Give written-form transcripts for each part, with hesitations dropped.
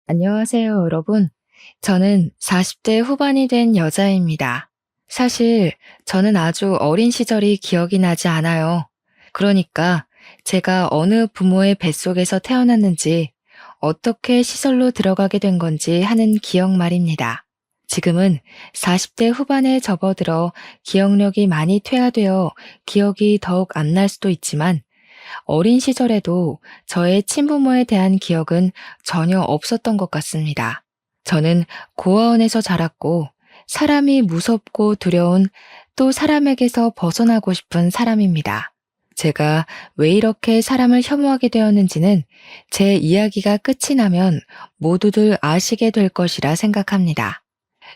안녕하세요, 여러분. 저는 40대 후반이 된 여자입니다. 사실 저는 아주 어린 시절이 기억이 나지 않아요. 그러니까 제가 어느 부모의 뱃속에서 태어났는지, 어떻게 시설로 들어가게 된 건지 하는 기억 말입니다. 지금은 40대 후반에 접어들어 기억력이 많이 퇴화되어 기억이 더욱 안 날 수도 있지만, 어린 시절에도 저의 친부모에 대한 기억은 전혀 없었던 것 같습니다. 저는 고아원에서 자랐고 사람이 무섭고 두려운, 또 사람에게서 벗어나고 싶은 사람입니다. 제가 왜 이렇게 사람을 혐오하게 되었는지는 제 이야기가 끝이 나면 모두들 아시게 될 것이라 생각합니다.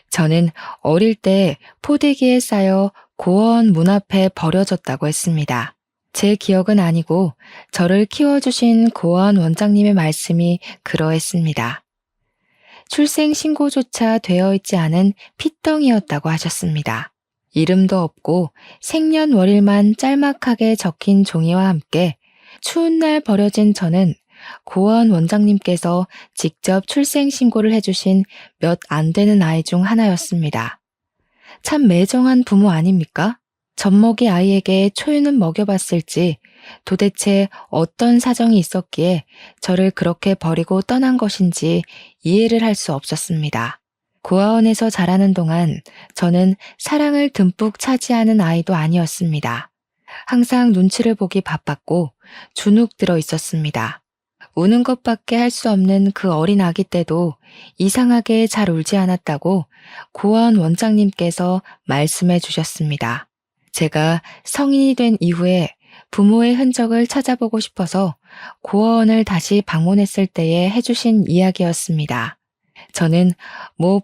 저는 어릴 때 포대기에 쌓여 고아원 문 앞에 버려졌다고 했습니다. 제 기억은 아니고 저를 키워주신 고아원 원장님의 말씀이 그러했습니다. 출생신고조차 되어 있지 않은 핏덩이였다고 하셨습니다. 이름도 없고 생년월일만 짤막하게 적힌 종이와 함께 추운 날 버려진 저는 고아원 원장님께서 직접 출생신고를 해주신 몇 안 되는 아이 중 하나였습니다. 참 매정한 부모 아닙니까? 젖먹이 아이에게 초유는 먹여봤을지 도대체 어떤 사정이 있었기에 저를 그렇게 버리고 떠난 것인지 이해를 할 수 없었습니다. 고아원에서 자라는 동안 저는 사랑을 듬뿍 차지하는 아이도 아니었습니다. 항상 눈치를 보기 바빴고 주눅 들어 있었습니다. 우는 것밖에 할 수 없는 그 어린 아기 때도 이상하게 잘 울지 않았다고 고아원 원장님께서 말씀해 주셨습니다. 제가 성인이 된 이후에 부모의 흔적을 찾아보고 싶어서 고아원을 다시 방문했을 때에 해주신 이야기였습니다. 저는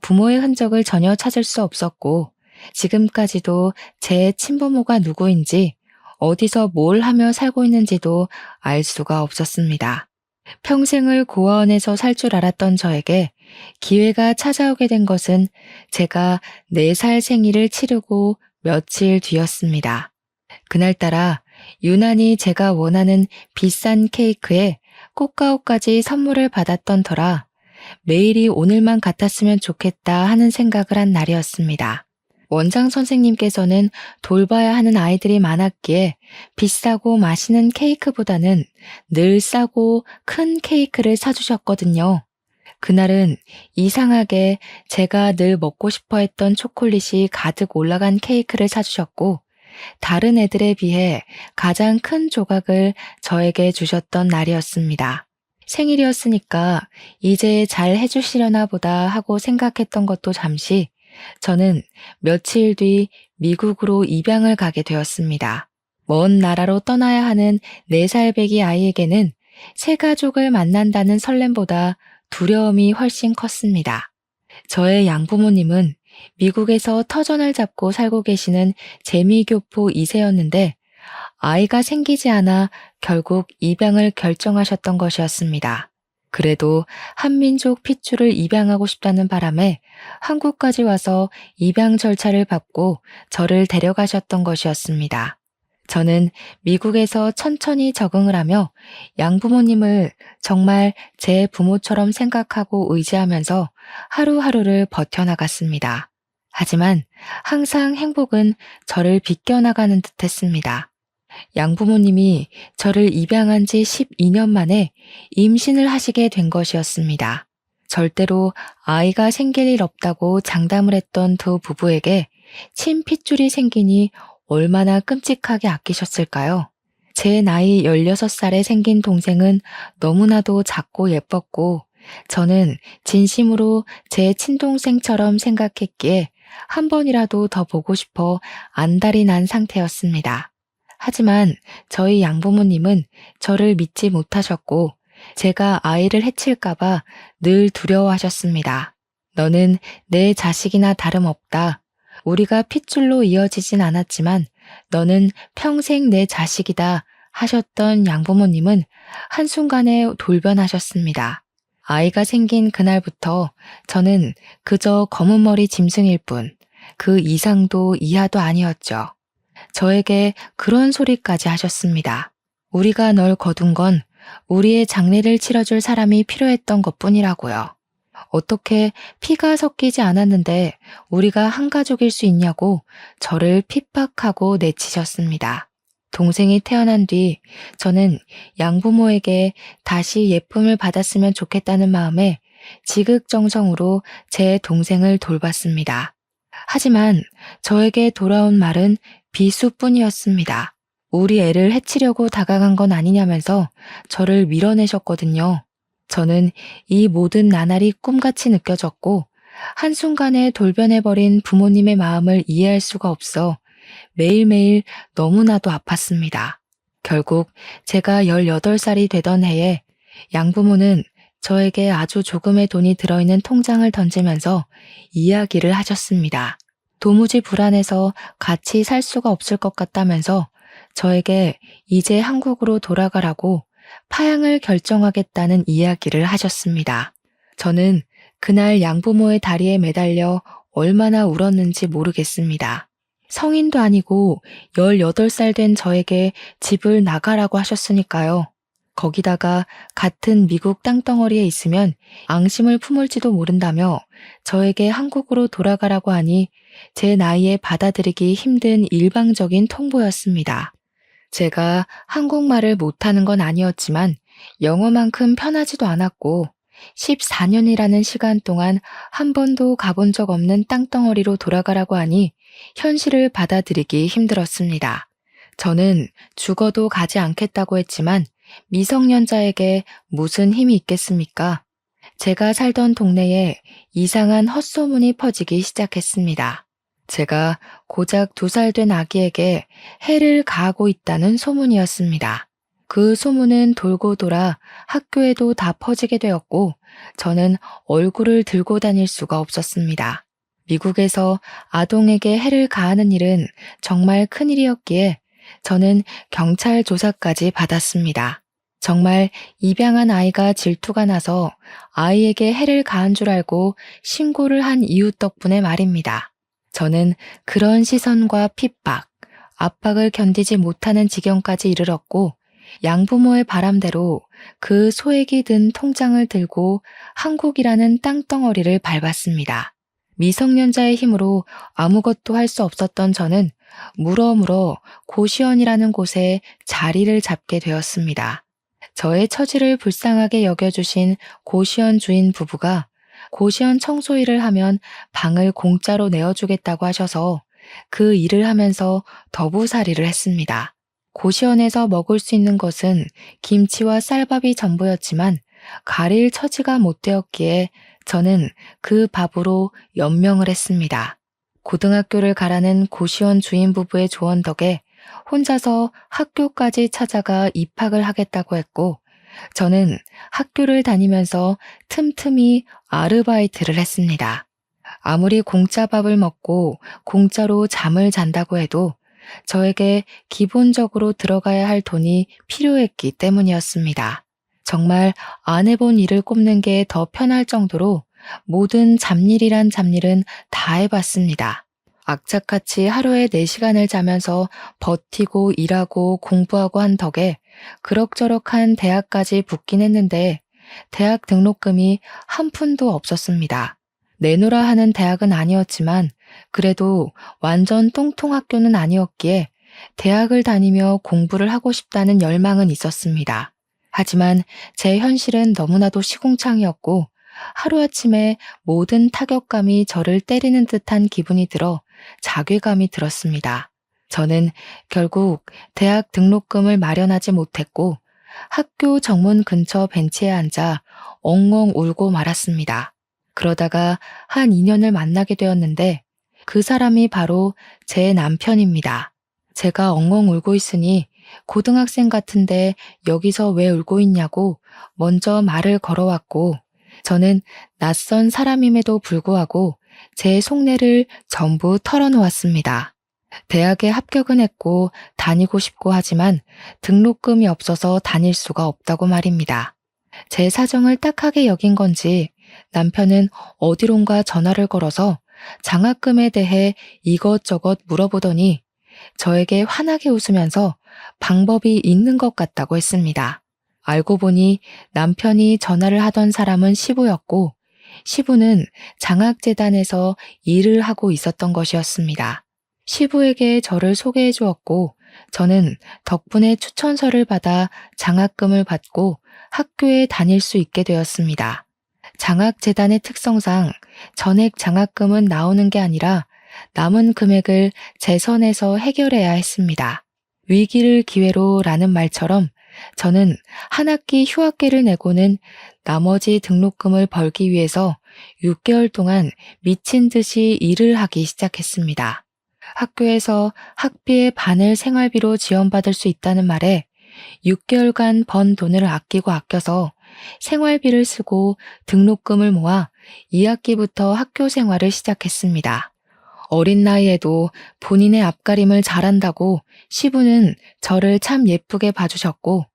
부모의 흔적을 전혀 찾을 수 없었고 지금까지도 제 친부모가 누구인지, 어디서 뭘 하며 살고 있는지도 알 수가 없었습니다. 평생을 고아원에서 살 줄 알았던 저에게 기회가 찾아오게 된 것은 제가 4살 생일을 치르고 며칠 뒤였습니다. 그날따라 유난히 제가 원하는 비싼 케이크에 꽃가루까지 선물을 받았던 터라 매일이 오늘만 같았으면 좋겠다 하는 생각을 한 날이었습니다. 원장 선생님께서는 돌봐야 하는 아이들이 많았기에 비싸고 맛있는 케이크보다는 늘 싸고 큰 케이크를 사주셨거든요. 그날은 이상하게 제가 늘 먹고 싶어 했던 초콜릿이 가득 올라간 케이크를 사주셨고, 다른 애들에 비해 가장 큰 조각을 저에게 주셨던 날이었습니다. 생일이었으니까 이제 잘 해주시려나 보다 하고 생각했던 것도 잠시, 저는 며칠 뒤 미국으로 입양을 가게 되었습니다. 먼 나라로 떠나야 하는 4살 배기 아이에게는 새 가족을 만난다는 설렘보다 두려움이 훨씬 컸습니다. 저의 양부모님은 미국에서 터전을 잡고 살고 계시는 재미교포 2세였는데 아이가 생기지 않아 결국 입양을 결정하셨던 것이었습니다. 그래도 한민족 핏줄을 입양하고 싶다는 바람에 한국까지 와서 입양 절차를 밟고 저를 데려가셨던 것이었습니다. 저는 미국에서 천천히 적응을 하며 양부모님을 정말 제 부모처럼 생각하고 의지하면서 하루하루를 버텨나갔습니다. 하지만 항상 행복은 저를 비껴나가는 듯 했습니다. 양부모님이 저를 입양한 지 12년 만에 임신을 하시게 된 것이었습니다. 절대로 아이가 생길 일 없다고 장담을 했던 두 부부에게 친핏줄이 생기니 얼마나 끔찍하게 아끼셨을까요? 제 나이 16살에 생긴 동생은 너무나도 작고 예뻤고 저는 진심으로 제 친동생처럼 생각했기에 한 번이라도 더 보고 싶어 안달이 난 상태였습니다. 하지만 저희 양부모님은 저를 믿지 못하셨고 제가 아이를 해칠까봐 늘 두려워하셨습니다. 너는 내 자식이나 다름없다. 우리가 핏줄로 이어지진 않았지만 너는 평생 내 자식이다 하셨던 양부모님은 한순간에 돌변하셨습니다. 아이가 생긴 그날부터 저는 그저 검은 머리 짐승일 뿐 그 이상도 이하도 아니었죠. 저에게 그런 소리까지 하셨습니다. 우리가 널 거둔 건 우리의 장례를 치러줄 사람이 필요했던 것뿐이라고요. 어떻게 피가 섞이지 않았는데 우리가 한 가족일 수 있냐고 저를 핍박하고 내치셨습니다. 동생이 태어난 뒤 저는 양부모에게 다시 예쁨을 받았으면 좋겠다는 마음에 지극정성으로 제 동생을 돌봤습니다. 하지만 저에게 돌아온 말은 비수뿐이었습니다. 우리 애를 해치려고 다가간 건 아니냐면서 저를 밀어내셨거든요. 저는 이 모든 나날이 꿈같이 느껴졌고 한순간에 돌변해버린 부모님의 마음을 이해할 수가 없어 매일매일 너무나도 아팠습니다. 결국 제가 18살이 되던 해에 양부모는 저에게 아주 조금의 돈이 들어있는 통장을 던지면서 이야기를 하셨습니다. 도무지 불안해서 같이 살 수가 없을 것 같다면서 저에게 이제 한국으로 돌아가라고 파양을 결정하겠다는 이야기를 하셨습니다. 저는 그날 양부모의 다리에 매달려 얼마나 울었는지 모르겠습니다. 성인도 아니고 18살 된 저에게 집을 나가라고 하셨으니까요. 거기다가 같은 미국 땅덩어리에 있으면 앙심을 품을지도 모른다며 저에게 한국으로 돌아가라고 하니 제 나이에 받아들이기 힘든 일방적인 통보였습니다. 제가 한국말을 못하는 건 아니었지만 영어만큼 편하지도 않았고 14년이라는 시간 동안 한 번도 가본 적 없는 땅덩어리로 돌아가라고 하니 현실을 받아들이기 힘들었습니다. 저는 죽어도 가지 않겠다고 했지만 미성년자에게 무슨 힘이 있겠습니까? 제가 살던 동네에 이상한 헛소문이 퍼지기 시작했습니다. 제가 고작 2살 된 아기에게 해를 가하고 있다는 소문이었습니다. 그 소문은 돌고 돌아 학교에도 다 퍼지게 되었고 저는 얼굴을 들고 다닐 수가 없었습니다. 미국에서 아동에게 해를 가하는 일은 정말 큰일이었기에 저는 경찰 조사까지 받았습니다. 정말 입양한 아이가 질투가 나서 아이에게 해를 가한 줄 알고 신고를 한 이웃 덕분에 말입니다. 저는 그런 시선과 핍박, 압박을 견디지 못하는 지경까지 이르렀고 양부모의 바람대로 그 소액이 든 통장을 들고 한국이라는 땅덩어리를 밟았습니다. 미성년자의 힘으로 아무것도 할 수 없었던 저는 물어물어 고시원이라는 곳에 자리를 잡게 되었습니다. 저의 처지를 불쌍하게 여겨주신 고시원 주인 부부가 고시원 청소 일을 하면 방을 공짜로 내어주겠다고 하셔서 그 일을 하면서 더부살이를 했습니다. 고시원에서 먹을 수 있는 것은 김치와 쌀밥이 전부였지만 가릴 처지가 못 되었기에 저는 그 밥으로 연명을 했습니다. 고등학교를 가라는 고시원 주인 부부의 조언 덕에 혼자서 학교까지 찾아가 입학을 하겠다고 했고 저는 학교를 다니면서 틈틈이 아르바이트를 했습니다. 아무리 공짜 밥을 먹고 공짜로 잠을 잔다고 해도 저에게 기본적으로 들어가야 할 돈이 필요했기 때문이었습니다. 정말 안 해본 일을 꼽는 게 더 편할 정도로 모든 잡일이란 잡일은 다 해봤습니다. 악착같이 하루에 4시간을 자면서 버티고 일하고 공부하고 한 덕에 그럭저럭한 대학까지 붙긴 했는데 대학 등록금이 한 푼도 없었습니다. 내놓으라 하는 대학은 아니었지만 그래도 완전 똥통 학교는 아니었기에 대학을 다니며 공부를 하고 싶다는 열망은 있었습니다. 하지만 제 현실은 너무나도 시궁창이었고 하루아침에 모든 타격감이 저를 때리는 듯한 기분이 들어 자괴감이 들었습니다. 저는 결국 대학 등록금을 마련하지 못했고 학교 정문 근처 벤치에 앉아 엉엉 울고 말았습니다. 그러다가 한 인연을 만나게 되었는데 그 사람이 바로 제 남편입니다. 제가 엉엉 울고 있으니 고등학생 같은데 여기서 왜 울고 있냐고 먼저 말을 걸어왔고 저는 낯선 사람임에도 불구하고 제 속내를 전부 털어놓았습니다. 대학에 합격은 했고 다니고 싶고 하지만 등록금이 없어서 다닐 수가 없다고 말입니다. 제 사정을 딱하게 여긴 건지 남편은 어디론가 전화를 걸어서 장학금에 대해 이것저것 물어보더니 저에게 환하게 웃으면서 방법이 있는 것 같다고 했습니다. 알고 보니 남편이 전화를 하던 사람은 시부였고 시부는 장학재단에서 일을 하고 있었던 것이었습니다. 시부에게 저를 소개해 주었고, 저는 덕분에 추천서를 받아 장학금을 받고 학교에 다닐 수 있게 되었습니다. 장학재단의 특성상 전액 장학금은 나오는 게 아니라 남은 금액을 재선에서 해결해야 했습니다. 위기를 기회로 라는 말처럼 저는 한 학기 휴학계를 내고는 나머지 등록금을 벌기 위해서 6개월 동안 미친 듯이 일을 하기 시작했습니다. 학교에서 학비의 반을 생활비로 지원받을 수 있다는 말에 6개월간 번 돈을 아껴서 생활비를 쓰고 등록금을 모아 2학기부터 학교 생활을 시작했습니다. 어린 나이에도 본인의 앞가림을 잘한다고 시부는 저를 참 예쁘게 봐주셨고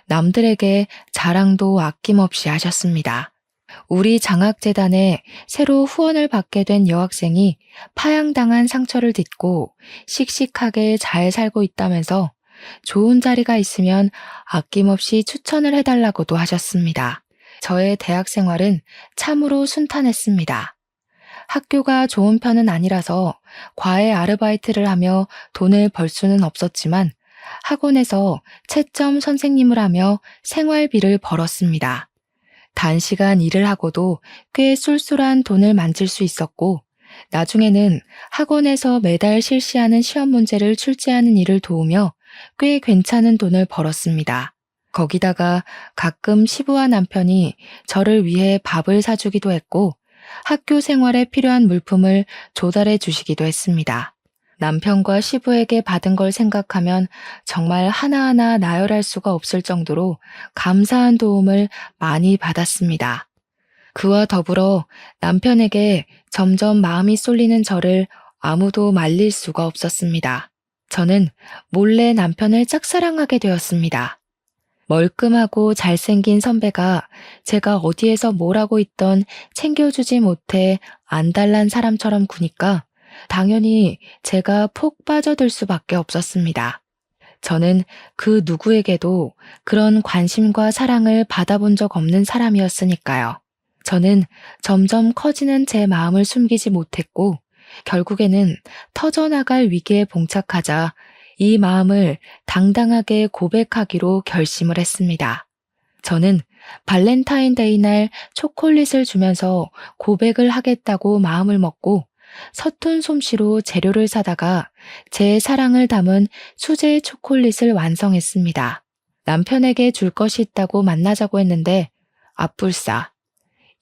남들에게 자랑도 아낌없이 하셨습니다. 우리 장학재단에 새로 후원을 받게 된 여학생이 파양당한 상처를 딛고 씩씩하게 잘 살고 있다면서 좋은 자리가 있으면 아낌없이 추천을 해달라고도 하셨습니다. 저의 대학 생활은 참으로 순탄했습니다. 학교가 좋은 편은 아니라서 과외 아르바이트를 하며 돈을 벌 수는 없었지만 학원에서 채점 선생님을 하며 생활비를 벌었습니다. 단시간 일을 하고도 꽤 쏠쏠한 돈을 만질 수 있었고 나중에는 학원에서 매달 실시하는 시험 문제를 출제하는 일을 도우며 꽤 괜찮은 돈을 벌었습니다. 거기다가 가끔 시부와 남편이 저를 위해 밥을 사주기도 했고 학교 생활에 필요한 물품을 조달해 주시기도 했습니다. 남편과 시부에게 받은 걸 생각하면 정말 하나하나 나열할 수가 없을 정도로 감사한 도움을 많이 받았습니다. 그와 더불어 남편에게 점점 마음이 쏠리는 저를 아무도 말릴 수가 없었습니다. 저는 몰래 남편을 짝사랑하게 되었습니다. 멀끔하고 잘생긴 선배가 제가 어디에서 뭘 하고 있던 챙겨주지 못해 안달난 사람처럼 구니까 당연히 제가 폭 빠져들 수밖에 없었습니다. 저는 그 누구에게도 그런 관심과 사랑을 받아본 적 없는 사람이었으니까요. 저는 점점 커지는 제 마음을 숨기지 못했고 결국에는 터져나갈 위기에 봉착하자 이 마음을 당당하게 고백하기로 결심을 했습니다. 저는 발렌타인데이 날 초콜릿을 주면서 고백을 하겠다고 마음을 먹고 서툰 솜씨로 재료를 사다가 제 사랑을 담은 수제 초콜릿을 완성했습니다. 남편에게 줄 것이 있다고 만나자고 했는데 아뿔싸.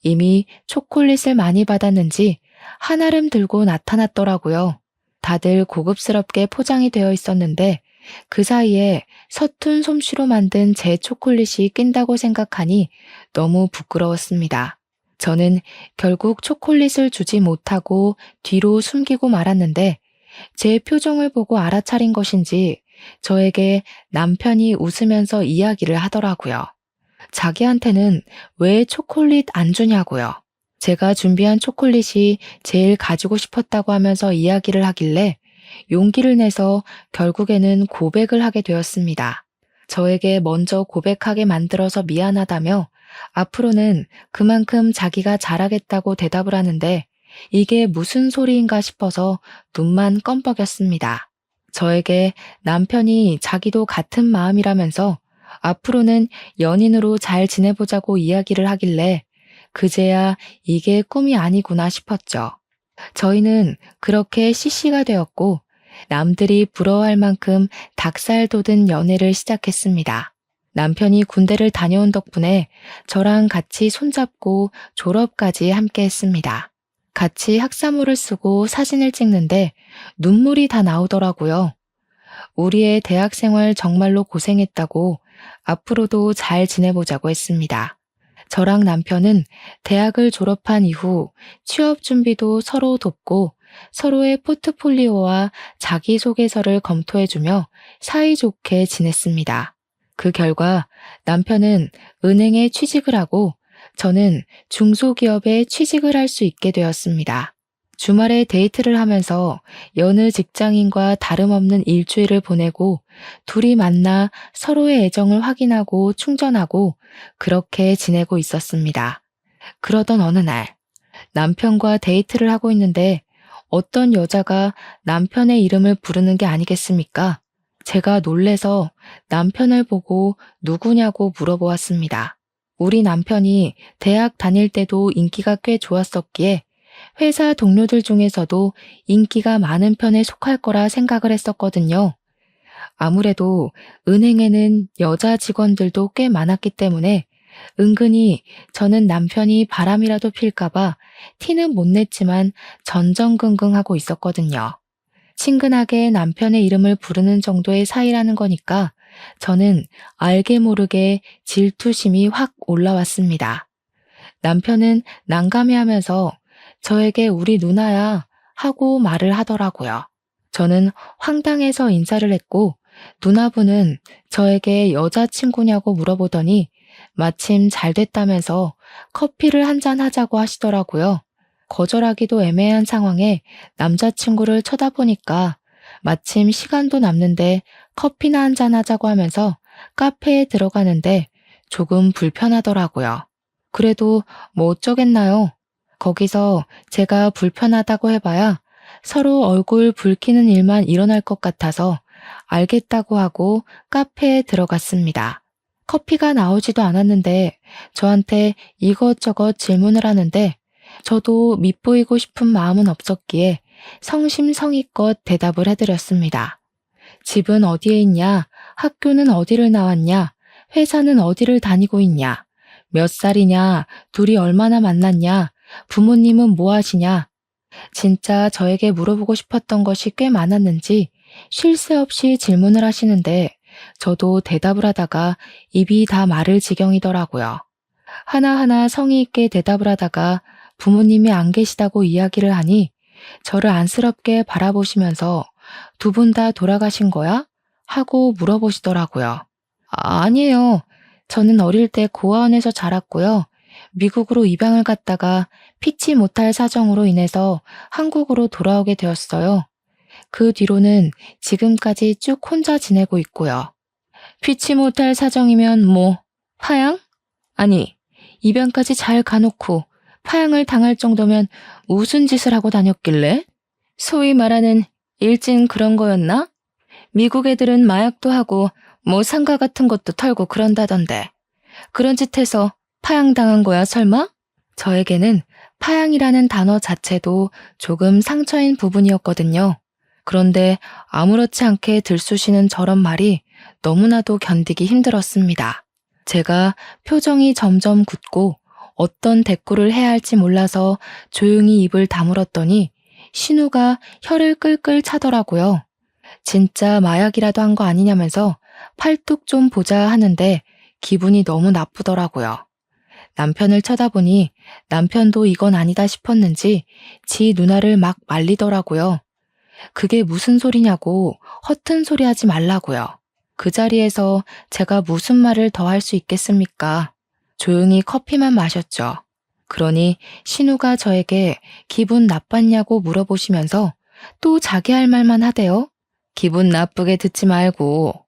이미 초콜릿을 많이 받았는지 한알음 들고 나타났더라고요. 다들 고급스럽게 포장이 되어 있었는데 그 사이에 서툰 솜씨로 만든 제 초콜릿이 낀다고 생각하니 너무 부끄러웠습니다. 저는 결국 초콜릿을 주지 못하고 뒤로 숨기고 말았는데 제 표정을 보고 알아차린 것인지 저에게 남편이 웃으면서 이야기를 하더라고요. 자기한테는 왜 초콜릿 안 주냐고요. 제가 준비한 초콜릿이 제일 가지고 싶었다고 하면서 이야기를 하길래 용기를 내서 결국에는 고백을 하게 되었습니다. 저에게 먼저 고백하게 만들어서 미안하다며 앞으로는 그만큼 자기가 잘하겠다고 대답을 하는데 이게 무슨 소리인가 싶어서 눈만 껌뻑였습니다. 저에게 남편이 자기도 같은 마음이라면서 앞으로는 연인으로 잘 지내보자고 이야기를 하길래 그제야 이게 꿈이 아니구나 싶었죠. 저희는 그렇게 CC가 되었고 남들이 부러워할 만큼 닭살 돋은 연애를 시작했습니다. 남편이 군대를 다녀온 덕분에 저랑 같이 손잡고 졸업까지 함께 했습니다. 같이 학사모를 쓰고 사진을 찍는데 눈물이 다 나오더라고요. 우리의 대학 생활 정말로 고생했다고 앞으로도 잘 지내보자고 했습니다. 저랑 남편은 대학을 졸업한 이후 취업 준비도 서로 돕고 서로의 포트폴리오와 자기소개서를 검토해주며 사이좋게 지냈습니다. 그 결과 남편은 은행에 취직을 하고 저는 중소기업에 취직을 할 수 있게 되었습니다. 주말에 데이트를 하면서 여느 직장인과 다름없는 일주일을 보내고 둘이 만나 서로의 애정을 확인하고 충전하고 그렇게 지내고 있었습니다. 그러던 어느 날 남편과 데이트를 하고 있는데 어떤 여자가 남편의 이름을 부르는 게 아니겠습니까? 제가 놀래서 남편을 보고 누구냐고 물어보았습니다. 우리 남편이 대학 다닐 때도 인기가 꽤 좋았었기에 회사 동료들 중에서도 인기가 많은 편에 속할 거라 생각을 했었거든요. 아무래도 은행에는 여자 직원들도 꽤 많았기 때문에 은근히 저는 남편이 바람이라도 필까봐 티는 못 냈지만 전전긍긍하고 있었거든요. 친근하게 남편의 이름을 부르는 정도의 사이라는 거니까 저는 알게 모르게 질투심이 확 올라왔습니다. 남편은 난감해하면서 저에게 우리 누나야 하고 말을 하더라고요. 저는 황당해서 인사를 했고 누나분은 저에게 여자친구냐고 물어보더니 마침 잘 됐다면서 커피를 한잔 하자고 하시더라고요. 거절하기도 애매한 상황에 남자친구를 쳐다보니까 마침 시간도 남는데 커피나 한잔 하자고 하면서 카페에 들어가는데 조금 불편하더라고요. 그래도 뭐 어쩌겠나요? 거기서 제가 불편하다고 해봐야 서로 얼굴 붉히는 일만 일어날 것 같아서 알겠다고 하고 카페에 들어갔습니다. 커피가 나오지도 않았는데 저한테 이것저것 질문을 하는데 저도 밉보이고 싶은 마음은 없었기에 성심성의껏 대답을 해드렸습니다. 집은 어디에 있냐? 학교는 어디를 나왔냐? 회사는 어디를 다니고 있냐? 몇 살이냐? 둘이 얼마나 만났냐? 부모님은 뭐 하시냐? 진짜 저에게 물어보고 싶었던 것이 꽤 많았는지 쉴 새 없이 질문을 하시는데 저도 대답을 하다가 입이 다 마를 지경이더라고요. 하나하나 성의 있게 대답을 하다가 부모님이 안 계시다고 이야기를 하니 저를 안쓰럽게 바라보시면서 두 분 다 돌아가신 거야? 하고 물어보시더라고요. 아니에요. 저는 어릴 때 고아원에서 자랐고요. 미국으로 입양을 갔다가 피치 못할 사정으로 인해서 한국으로 돌아오게 되었어요. 그 뒤로는 지금까지 쭉 혼자 지내고 있고요. 피치 못할 사정이면 뭐 파양? 아니, 입양까지 잘 가놓고 파양을 당할 정도면 무슨 짓을 하고 다녔길래? 소위 말하는 일진 그런 거였나? 미국 애들은 마약도 하고 뭐 상가 같은 것도 털고 그런다던데. 그런 짓 해서 파양당한 거야 설마? 저에게는 파양이라는 단어 자체도 조금 상처인 부분이었거든요. 그런데 아무렇지 않게 들쑤시는 저런 말이 너무나도 견디기 힘들었습니다. 제가 표정이 점점 굳고 어떤 대꾸를 해야 할지 몰라서 조용히 입을 다물었더니 신우가 혀를 끌끌 차더라고요. 진짜 마약이라도 한 거 아니냐면서 팔뚝 좀 보자 하는데 기분이 너무 나쁘더라고요. 남편을 쳐다보니 남편도 이건 아니다 싶었는지 지 누나를 막 말리더라고요. 그게 무슨 소리냐고 허튼 소리 하지 말라고요. 그 자리에서 제가 무슨 말을 더 할 수 있겠습니까? 조용히 커피만 마셨죠. 그러니 신우가 저에게 기분 나빴냐고 물어보시면서 또 자기 할 말만 하대요. 기분 나쁘게 듣지 말고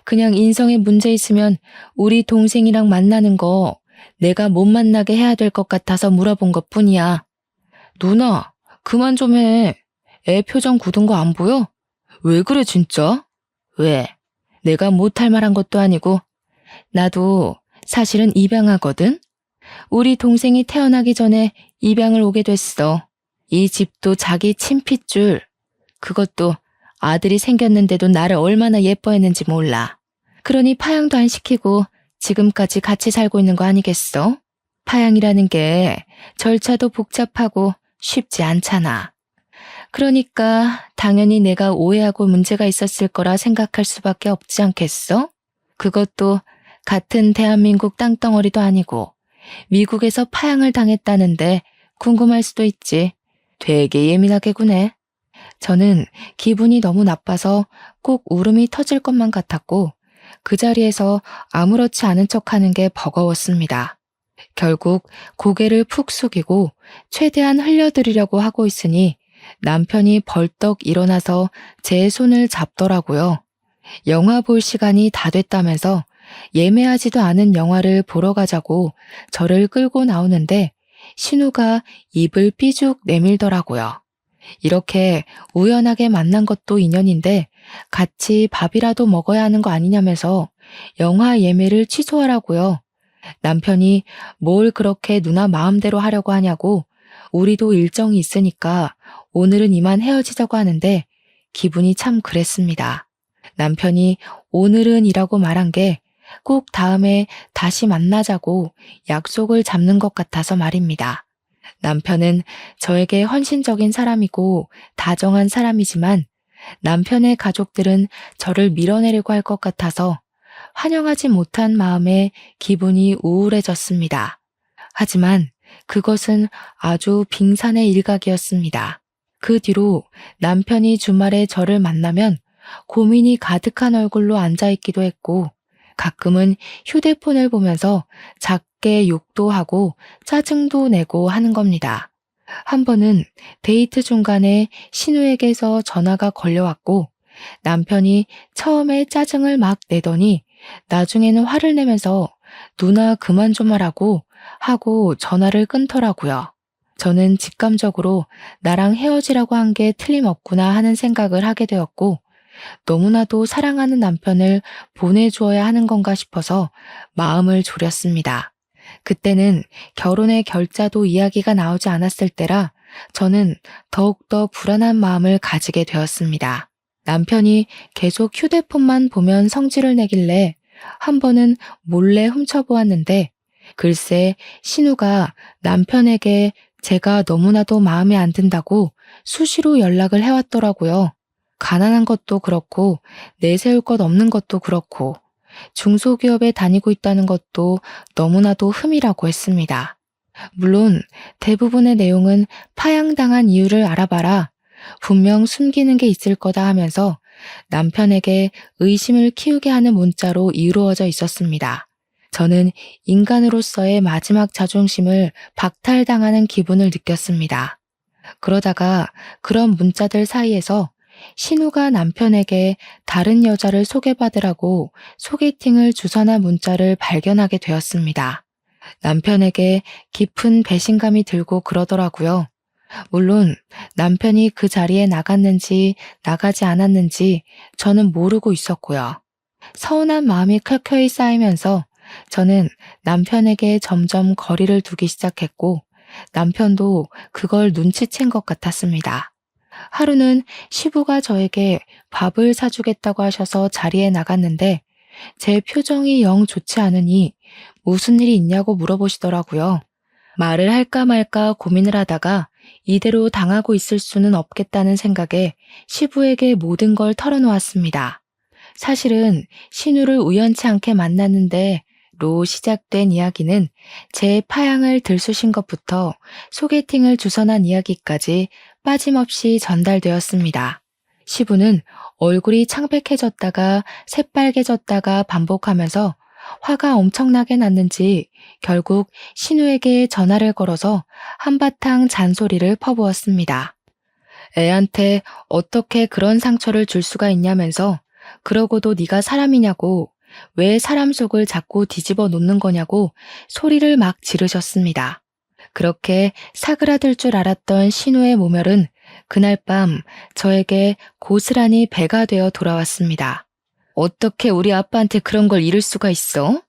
그냥 인성에 문제 있으면 우리 동생이랑 만나는 거 내가 못 만나게 해야 될 것 같아서 물어본 것뿐이야. 누나, 그만 좀 해. 애 표정 굳은 거 안 보여? 왜 그래 진짜? 왜? 내가 못할 말한 것도 아니고. 나도 사실은 입양하거든? 우리 동생이 태어나기 전에 입양을 오게 됐어. 이 집도 자기 친핏줄. 그것도 아들이 생겼는데도 나를 얼마나 예뻐했는지 몰라. 그러니 파양도 안 시키고 지금까지 같이 살고 있는 거 아니겠어? 파양이라는 게 절차도 복잡하고 쉽지 않잖아. 그러니까 당연히 내가 오해하고 문제가 있었을 거라 생각할 수밖에 없지 않겠어? 그것도 같은 대한민국 땅덩어리도 아니고 미국에서 파양을 당했다는데 궁금할 수도 있지. 되게 예민하게 구네. 저는 기분이 너무 나빠서 꼭 울음이 터질 것만 같았고 그 자리에서 아무렇지 않은 척하는 게 버거웠습니다. 결국 고개를 푹 숙이고 최대한 흘려드리려고 하고 있으니 남편이 벌떡 일어나서 제 손을 잡더라고요. 영화 볼 시간이 다 됐다면서 예매하지도 않은 영화를 보러 가자고 저를 끌고 나오는데 신우가 입을 삐죽 내밀더라고요. 이렇게 우연하게 만난 것도 인연인데 같이 밥이라도 먹어야 하는 거 아니냐면서 영화 예매를 취소하라고요. 남편이 뭘 그렇게 누나 마음대로 하려고 하냐고 우리도 일정이 있으니까 오늘은 이만 헤어지자고 하는데 기분이 참 그랬습니다. 남편이 오늘은 이라고 말한 게 꼭 다음에 다시 만나자고 약속을 잡는 것 같아서 말입니다. 남편은 저에게 헌신적인 사람이고 다정한 사람이지만 남편의 가족들은 저를 밀어내려고 할 것 같아서 환영하지 못한 마음에 기분이 우울해졌습니다. 하지만 그것은 아주 빙산의 일각이었습니다. 그 뒤로 남편이 주말에 저를 만나면 고민이 가득한 얼굴로 앉아있기도 했고 가끔은 휴대폰을 보면서 작게 욕도 하고 짜증도 내고 하는 겁니다. 한 번은 데이트 중간에 신우에게서 전화가 걸려왔고 남편이 처음에 짜증을 막 내더니 나중에는 화를 내면서 누나 그만 좀 하라고 하고 전화를 끊더라고요. 저는 직감적으로 나랑 헤어지라고 한 게 틀림없구나 하는 생각을 하게 되었고 너무나도 사랑하는 남편을 보내주어야 하는 건가 싶어서 마음을 졸였습니다. 그때는 결혼의 결자도 이야기가 나오지 않았을 때라 저는 더욱더 불안한 마음을 가지게 되었습니다. 남편이 계속 휴대폰만 보면 성질을 내길래 한 번은 몰래 훔쳐보았는데 글쎄 신우가 남편에게 제가 너무나도 마음에 안 든다고 수시로 연락을 해왔더라고요. 가난한 것도 그렇고 내세울 것 없는 것도 그렇고 중소기업에 다니고 있다는 것도 너무나도 흠이라고 했습니다. 물론 대부분의 내용은 파양당한 이유를 알아봐라. 분명 숨기는 게 있을 거다 하면서 남편에게 의심을 키우게 하는 문자로 이루어져 있었습니다. 저는 인간으로서의 마지막 자존심을 박탈당하는 기분을 느꼈습니다. 그러다가 그런 문자들 사이에서 신우가 남편에게 다른 여자를 소개받으라고 소개팅을 주선한 문자를 발견하게 되었습니다. 남편에게 깊은 배신감이 들고 그러더라고요. 물론 남편이 그 자리에 나갔는지 나가지 않았는지 저는 모르고 있었고요. 서운한 마음이 켜켜이 쌓이면서 저는 남편에게 점점 거리를 두기 시작했고 남편도 그걸 눈치챈 것 같았습니다. 하루는 시부가 저에게 밥을 사주겠다고 하셔서 자리에 나갔는데 제 표정이 영 좋지 않으니 무슨 일이 있냐고 물어보시더라고요. 말을 할까 말까 고민을 하다가 이대로 당하고 있을 수는 없겠다는 생각에 시부에게 모든 걸 털어놓았습니다. 사실은 신우를 우연치 않게 만났는데 로 시작된 이야기는 제 파양을 들쑤신 것부터 소개팅을 주선한 이야기까지 빠짐없이 전달되었습니다. 시부는 얼굴이 창백해졌다가 새빨개졌다가 반복하면서 화가 엄청나게 났는지 결국 신우에게 전화를 걸어서 한바탕 잔소리를 퍼부었습니다. 애한테 어떻게 그런 상처를 줄 수가 있냐면서 그러고도 네가 사람이냐고 왜 사람 속을 자꾸 뒤집어 놓는 거냐고 소리를 막 지르셨습니다. 그렇게 사그라들 줄 알았던 신우의 모멸은 그날 밤 저에게 고스란히 배가 되어 돌아왔습니다. 어떻게 우리 아빠한테 그런 걸 이럴 수가 있어?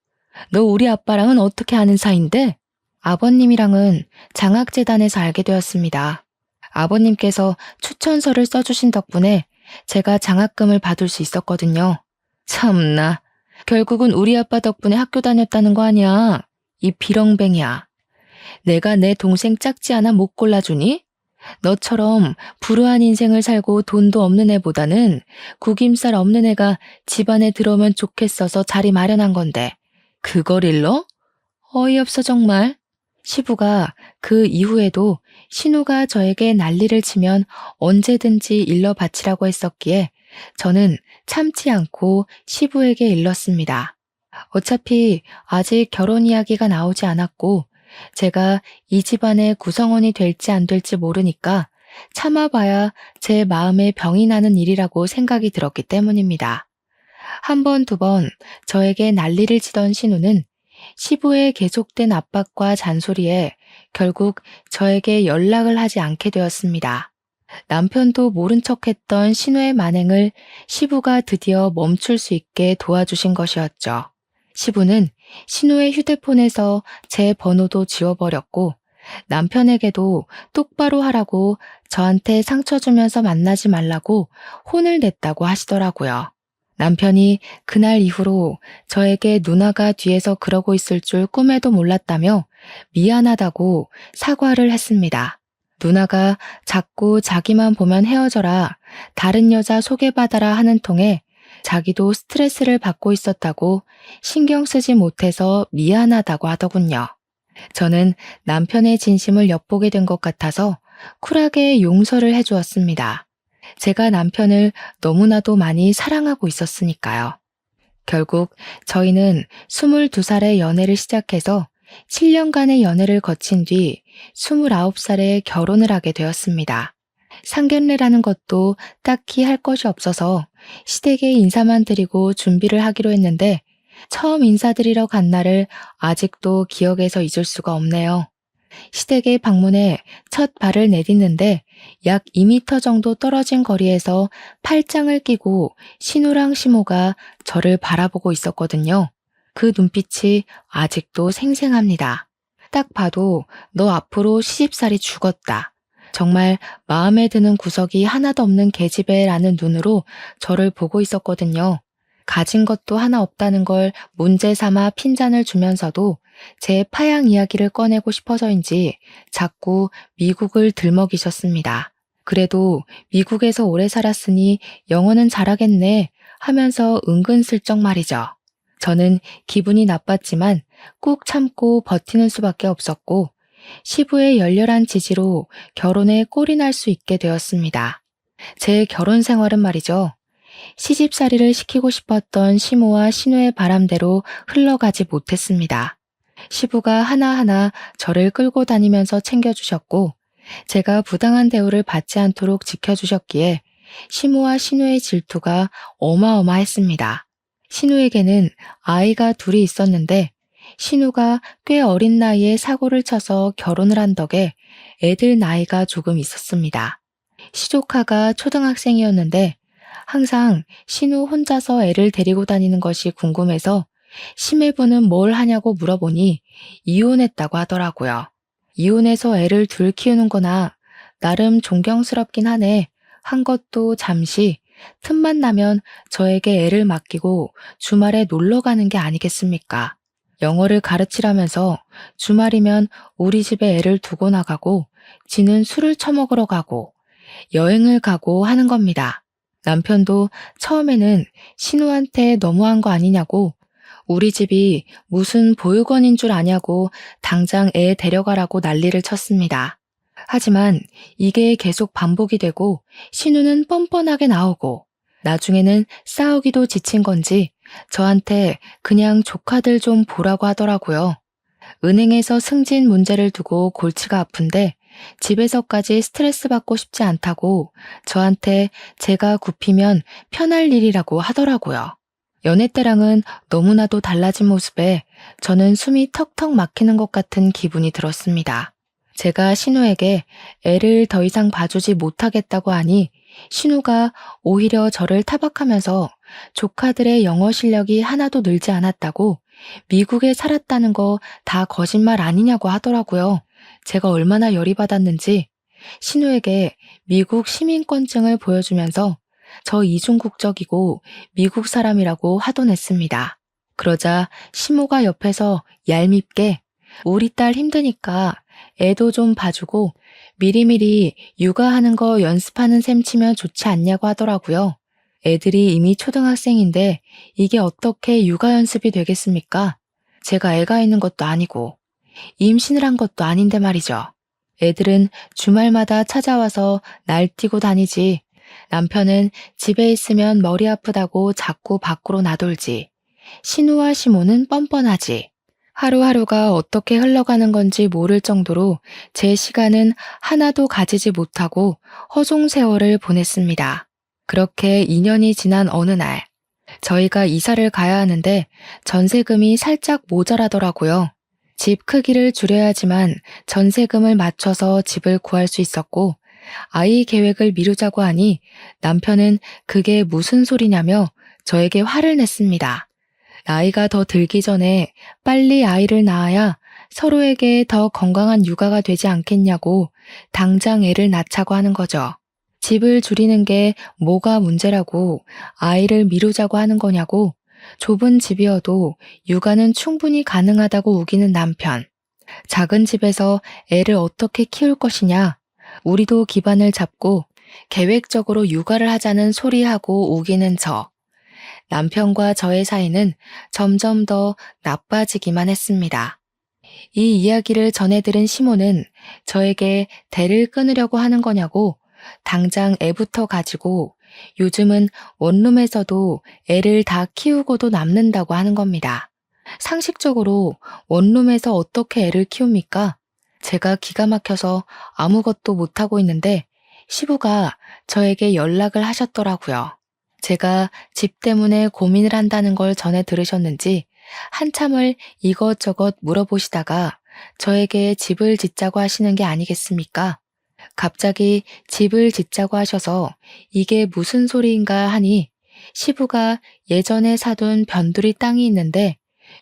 너 우리 아빠랑은 어떻게 아는 사이인데? 아버님이랑은 장학재단에서 알게 되었습니다. 아버님께서 추천서를 써주신 덕분에 제가 장학금을 받을 수 있었거든요. 참나, 결국은 우리 아빠 덕분에 학교 다녔다는 거 아니야. 이 비렁뱅이야. 내가 내 동생 짝지 않아 못 골라주니? 너처럼 불우한 인생을 살고 돈도 없는 애보다는 구김살 없는 애가 집안에 들어오면 좋겠어서 자리 마련한 건데 그걸 일러? 어이없어 정말. 시부가 그 이후에도 신우가 저에게 난리를 치면 언제든지 일러 바치라고 했었기에 저는 참지 않고 시부에게 일렀습니다. 어차피 아직 결혼 이야기가 나오지 않았고 제가 이 집안의 구성원이 될지 안 될지 모르니까 참아봐야 제 마음에 병이 나는 일이라고 생각이 들었기 때문입니다. 한 번, 두 번 저에게 난리를 치던 신우는 시부의 계속된 압박과 잔소리에 결국 저에게 연락을 하지 않게 되었습니다. 남편도 모른 척했던 신우의 만행을 시부가 드디어 멈출 수 있게 도와주신 것이었죠. 시부는 신우의 휴대폰에서 제 번호도 지워버렸고 남편에게도 똑바로 하라고 저한테 상처 주면서 만나지 말라고 혼을 냈다고 하시더라고요. 남편이 그날 이후로 저에게 누나가 뒤에서 그러고 있을 줄 꿈에도 몰랐다며 미안하다고 사과를 했습니다. 누나가 자꾸 자기만 보면 헤어져라, 다른 여자 소개받아라 하는 통에 자기도 스트레스를 받고 있었다고 신경 쓰지 못해서 미안하다고 하더군요. 저는 남편의 진심을 엿보게 된 것 같아서 쿨하게 용서를 해주었습니다. 제가 남편을 너무나도 많이 사랑하고 있었으니까요. 결국 저희는 22살에 연애를 시작해서 7년간의 연애를 거친 뒤 29살에 결혼을 하게 되었습니다. 상견례라는 것도 딱히 할 것이 없어서 시댁에 인사만 드리고 준비를 하기로 했는데 처음 인사드리러 간 날을 아직도 기억에서 잊을 수가 없네요. 시댁에 방문해 첫 발을 내딛는데 약 2m 정도 떨어진 거리에서 팔짱을 끼고 신우랑 시모가 저를 바라보고 있었거든요. 그 눈빛이 아직도 생생합니다. 딱 봐도 너 앞으로 시집살이 죽었다. 정말 마음에 드는 구석이 하나도 없는 계집애라는 눈으로 저를 보고 있었거든요. 가진 것도 하나 없다는 걸 문제 삼아 핀잔을 주면서도 제 파양 이야기를 꺼내고 싶어서인지 자꾸 미국을 들먹이셨습니다. 그래도 미국에서 오래 살았으니 영어는 잘하겠네 하면서 은근슬쩍 말이죠. 저는 기분이 나빴지만 꾹 참고 버티는 수밖에 없었고 시부의 열렬한 지지로 결혼에 꼴이 날 수 있게 되었습니다. 제 결혼 생활은 말이죠. 시집살이를 시키고 싶었던 시모와 신우의 바람대로 흘러가지 못했습니다. 시부가 하나하나 저를 끌고 다니면서 챙겨주셨고 제가 부당한 대우를 받지 않도록 지켜주셨기에 시모와 신우의 질투가 어마어마했습니다. 신우에게는 아이가 둘이 있었는데 신우가 꽤 어린 나이에 사고를 쳐서 결혼을 한 덕에 애들 나이가 조금 있었습니다. 시조카가 초등학생이었는데 항상 신우 혼자서 애를 데리고 다니는 것이 궁금해서 시매부는 뭘 하냐고 물어보니 이혼했다고 하더라고요. 이혼해서 애를 둘 키우는 거나 나름 존경스럽긴 하네 한 것도 잠시 틈만 나면 저에게 애를 맡기고 주말에 놀러 가는 게 아니겠습니까? 영어를 가르치라면서 주말이면 우리 집에 애를 두고 나가고 지는 술을 처먹으러 가고 여행을 가고 하는 겁니다. 남편도 처음에는 신우한테 너무한 거 아니냐고 우리 집이 무슨 보육원인 줄 아냐고 당장 애 데려가라고 난리를 쳤습니다. 하지만 이게 계속 반복이 되고 신우는 뻔뻔하게 나오고 나중에는 싸우기도 지친 건지 저한테 그냥 조카들 좀 보라고 하더라고요. 은행에서 승진 문제를 두고 골치가 아픈데 집에서까지 스트레스 받고 싶지 않다고 저한테 제가 굽히면 편할 일이라고 하더라고요. 연애 때랑은 너무나도 달라진 모습에 저는 숨이 턱턱 막히는 것 같은 기분이 들었습니다. 제가 신우에게 애를 더 이상 봐주지 못하겠다고 하니 신우가 오히려 저를 타박하면서 조카들의 영어 실력이 하나도 늘지 않았다고 미국에 살았다는 거 다 거짓말 아니냐고 하더라고요. 제가 얼마나 열이 받았는지 신우에게 미국 시민권증을 보여주면서 저 이중 국적이고 미국 사람이라고 화도냈습니다. 그러자 시모가 옆에서 얄밉게 우리 딸 힘드니까 애도 좀 봐주고 미리미리 육아하는 거 연습하는 셈 치면 좋지 않냐고 하더라고요. 애들이 이미 초등학생인데 이게 어떻게 육아 연습이 되겠습니까? 제가 애가 있는 것도 아니고 임신을 한 것도 아닌데 말이죠. 애들은 주말마다 찾아와서 날뛰고 다니지. 남편은 집에 있으면 머리 아프다고 자꾸 밖으로 나돌지. 신우와 시모는 뻔뻔하지. 하루하루가 어떻게 흘러가는 건지 모를 정도로 제 시간은 하나도 가지지 못하고 허송 세월을 보냈습니다. 그렇게 2년이 지난 어느 날, 저희가 이사를 가야 하는데 전세금이 살짝 모자라더라고요. 집 크기를 줄여야지만 전세금을 맞춰서 집을 구할 수 있었고, 아이 계획을 미루자고 하니 남편은 그게 무슨 소리냐며 저에게 화를 냈습니다. 나이가 더 들기 전에 빨리 아이를 낳아야 서로에게 더 건강한 육아가 되지 않겠냐고 당장 애를 낳자고 하는 거죠. 집을 줄이는 게 뭐가 문제라고 아이를 미루자고 하는 거냐고 좁은 집이어도 육아는 충분히 가능하다고 우기는 남편. 작은 집에서 애를 어떻게 키울 것이냐? 우리도 기반을 잡고 계획적으로 육아를 하자는 소리하고 우기는 저. 남편과 저의 사이는 점점 더 나빠지기만 했습니다. 이 이야기를 전해들은 시모는 저에게 대를 끊으려고 하는 거냐고 당장 애부터 가지고 요즘은 원룸에서도 애를 다 키우고도 남는다고 하는 겁니다. 상식적으로 원룸에서 어떻게 애를 키웁니까? 제가 기가 막혀서 아무것도 못하고 있는데 시부가 저에게 연락을 하셨더라고요. 제가 집 때문에 고민을 한다는 걸 전해 들으셨는지 한참을 이것저것 물어보시다가 저에게 집을 짓자고 하시는 게 아니겠습니까? 갑자기 집을 짓자고 하셔서 이게 무슨 소리인가 하니 시부가 예전에 사둔 변두리 땅이 있는데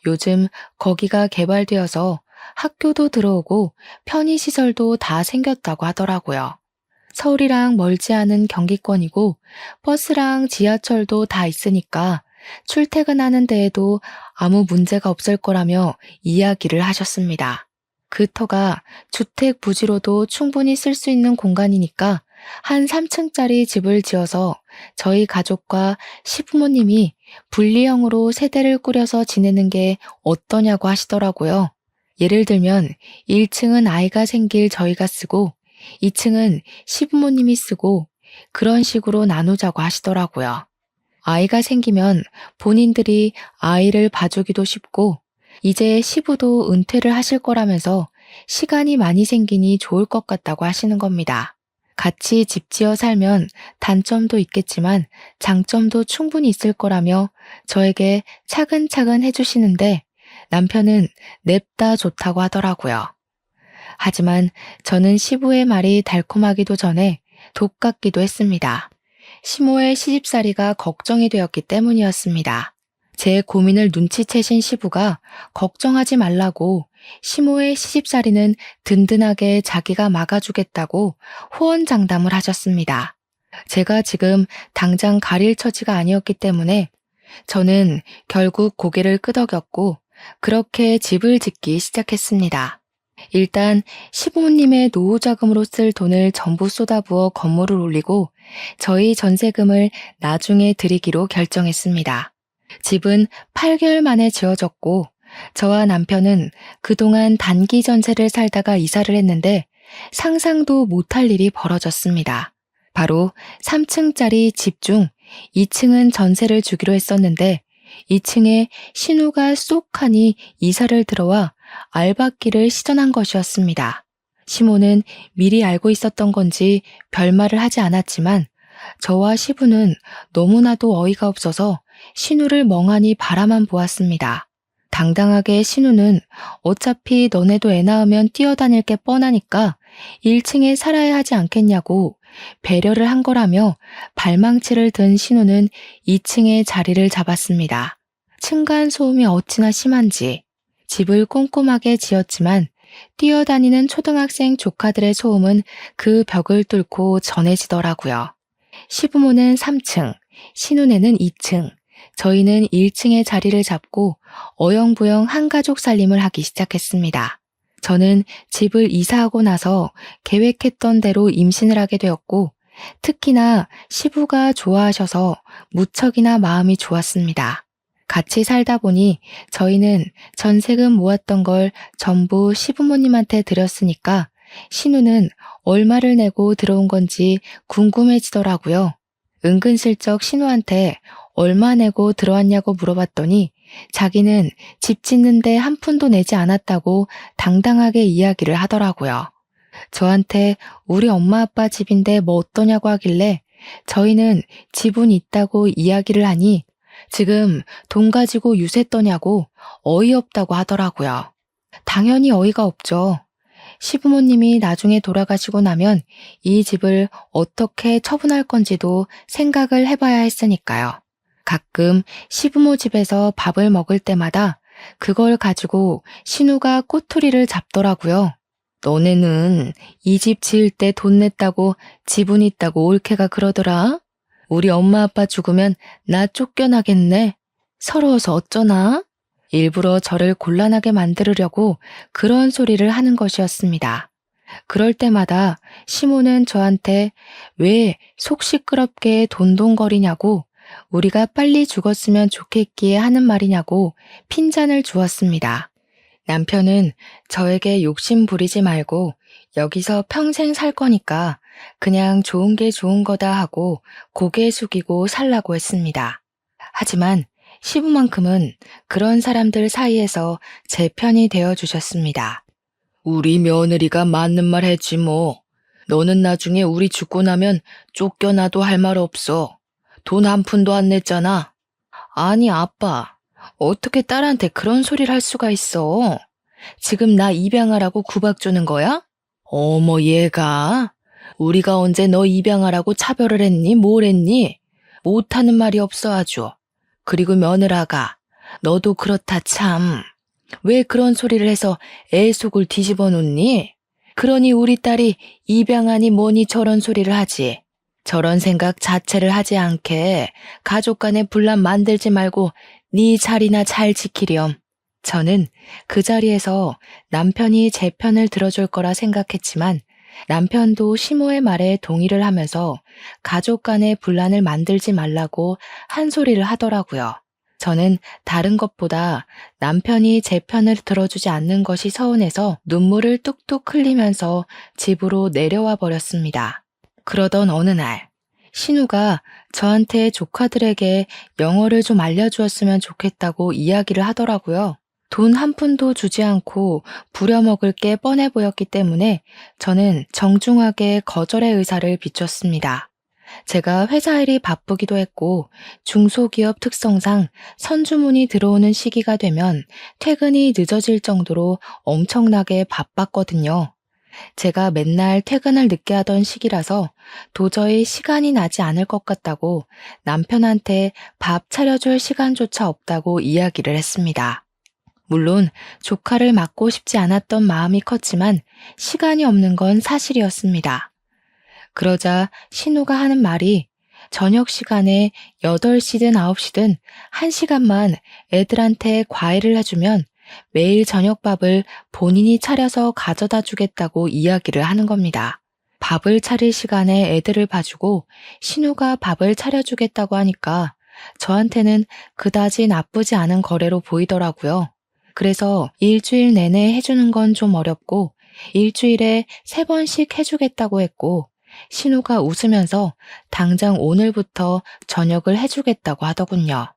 요즘 거기가 개발되어서 학교도 들어오고 편의시설도 다 생겼다고 하더라고요. 서울이랑 멀지 않은 경기권이고 버스랑 지하철도 다 있으니까 출퇴근하는 데에도 아무 문제가 없을 거라며 이야기를 하셨습니다. 그 터가 주택 부지로도 충분히 쓸 수 있는 공간이니까 한 3층짜리 집을 지어서 저희 가족과 시부모님이 분리형으로 세대를 꾸려서 지내는 게 어떠냐고 하시더라고요. 예를 들면 1층은 아이가 생길 저희가 쓰고 2층은 시부모님이 쓰고 그런 식으로 나누자고 하시더라고요. 아이가 생기면 본인들이 아이를 봐주기도 쉽고 이제 시부도 은퇴를 하실 거라면서 시간이 많이 생기니 좋을 것 같다고 하시는 겁니다. 같이 집 지어 살면 단점도 있겠지만 장점도 충분히 있을 거라며 저에게 차근차근 해주시는데 남편은 냅다 좋다고 하더라고요. 하지만 저는 시부의 말이 달콤하기도 전에 독 같기도 했습니다. 시모의 시집살이가 걱정이 되었기 때문이었습니다. 제 고민을 눈치채신 시부가 걱정하지 말라고 시모의 시집살이는 든든하게 자기가 막아주겠다고 호언장담을 하셨습니다. 제가 지금 당장 가릴 처지가 아니었기 때문에 저는 결국 고개를 끄덕였고 그렇게 집을 짓기 시작했습니다. 일단 시부모님의 노후자금으로 쓸 돈을 전부 쏟아부어 건물을 올리고 저희 전세금을 나중에 드리기로 결정했습니다. 집은 8개월 만에 지어졌고 저와 남편은 그동안 단기 전세를 살다가 이사를 했는데 상상도 못할 일이 벌어졌습니다. 바로 3층짜리 집 중 2층은 전세를 주기로 했었는데 2층에 신우가 쏙하니 이사를 들어와 알박기를 시전한 것이었습니다. 시모는 미리 알고 있었던 건지 별말을 하지 않았지만 저와 시부는 너무나도 어이가 없어서 신우를 멍하니 바라만 보았습니다. 당당하게 신우는 어차피 너네도 애 낳으면 뛰어다닐 게 뻔하니까 1층에 살아야 하지 않겠냐고 배려를 한 거라며 발망치를 든 신우는 2층에 자리를 잡았습니다. 층간소음이 어찌나 심한지 집을 꼼꼼하게 지었지만 뛰어다니는 초등학생 조카들의 소음은 그 벽을 뚫고 전해지더라고요. 시부모는 3층, 신우네는 2층, 저희는 1층에 자리를 잡고 어영부영 한가족 살림을 하기 시작했습니다. 저는 집을 이사하고 나서 계획했던 대로 임신을 하게 되었고 특히나 시부가 좋아하셔서 무척이나 마음이 좋았습니다. 같이 살다 보니 저희는 전세금 모았던 걸 전부 시부모님한테 드렸으니까 신우는 얼마를 내고 들어온 건지 궁금해지더라고요. 은근슬쩍 신우한테 얼마 내고 들어왔냐고 물어봤더니 자기는 집 짓는데 한 푼도 내지 않았다고 당당하게 이야기를 하더라고요. 저한테 우리 엄마 아빠 집인데 뭐 어떠냐고 하길래 저희는 집은 있다고 이야기를 하니 지금 돈 가지고 유세 떠냐고 어이없다고 하더라고요. 당연히 어이가 없죠. 시부모님이 나중에 돌아가시고 나면 이 집을 어떻게 처분할 건지도 생각을 해봐야 했으니까요. 가끔 시부모 집에서 밥을 먹을 때마다 그걸 가지고 신우가 꼬투리를 잡더라고요. 너네는 이 집 지을 때 돈 냈다고 지분 있다고 올케가 그러더라. 우리 엄마 아빠 죽으면 나 쫓겨나겠네. 서러워서 어쩌나? 일부러 저를 곤란하게 만들으려고 그런 소리를 하는 것이었습니다. 그럴 때마다 시모는 저한테 왜 속 시끄럽게 돈동거리냐고, 우리가 빨리 죽었으면 좋겠기에 하는 말이냐고 핀잔을 주었습니다. 남편은 저에게 욕심 부리지 말고 여기서 평생 살 거니까 그냥 좋은 게 좋은 거다 하고 고개 숙이고 살라고 했습니다. 하지만 시부만큼은 그런 사람들 사이에서 제 편이 되어 주셨습니다. 우리 며느리가 맞는 말 했지 뭐. 너는 나중에 우리 죽고 나면 쫓겨나도 할 말 없어. 돈 한 푼도 안 냈잖아. 아니 아빠, 어떻게 딸한테 그런 소리를 할 수가 있어? 지금 나 입양하라고 구박 주는 거야? 어머 얘가, 우리가 언제 너 입양하라고 차별을 했니? 뭘 했니? 못하는 말이 없어 아주. 그리고 며느라가, 너도 그렇다 참. 왜 그런 소리를 해서 애 속을 뒤집어 놓니? 그러니 우리 딸이 입양하니 뭐니 저런 소리를 하지. 저런 생각 자체를 하지 않게 가족 간에 분란 만들지 말고 네 자리나 잘 지키렴. 저는 그 자리에서 남편이 제 편을 들어줄 거라 생각했지만 남편도 시모의 말에 동의를 하면서 가족 간의 분란을 만들지 말라고 한 소리를 하더라고요. 저는 다른 것보다 남편이 제 편을 들어주지 않는 것이 서운해서 눈물을 뚝뚝 흘리면서 집으로 내려와 버렸습니다. 그러던 어느 날, 신우가 저한테 조카들에게 영어를 좀 알려주었으면 좋겠다고 이야기를 하더라고요. 돈 한 푼도 주지 않고 부려먹을 게 뻔해 보였기 때문에 저는 정중하게 거절의 의사를 비췄습니다. 제가 회사 일이 바쁘기도 했고 중소기업 특성상 선주문이 들어오는 시기가 되면 퇴근이 늦어질 정도로 엄청나게 바빴거든요. 제가 맨날 퇴근을 늦게 하던 시기라서 도저히 시간이 나지 않을 것 같다고 남편한테 밥 차려줄 시간조차 없다고 이야기를 했습니다. 물론 조카를 맡고 싶지 않았던 마음이 컸지만 시간이 없는 건 사실이었습니다. 그러자 신우가 하는 말이 저녁 시간에 8시든 9시든 1시간만 애들한테 과외를 해주면 매일 저녁밥을 본인이 차려서 가져다 주겠다고 이야기를 하는 겁니다. 밥을 차릴 시간에 애들을 봐주고 신우가 밥을 차려주겠다고 하니까 저한테는 그다지 나쁘지 않은 거래로 보이더라고요. 그래서 일주일 내내 해주는 건 좀 어렵고 일주일에 3번씩 해주겠다고 했고 신우가 웃으면서 당장 오늘부터 저녁을 해주겠다고 하더군요.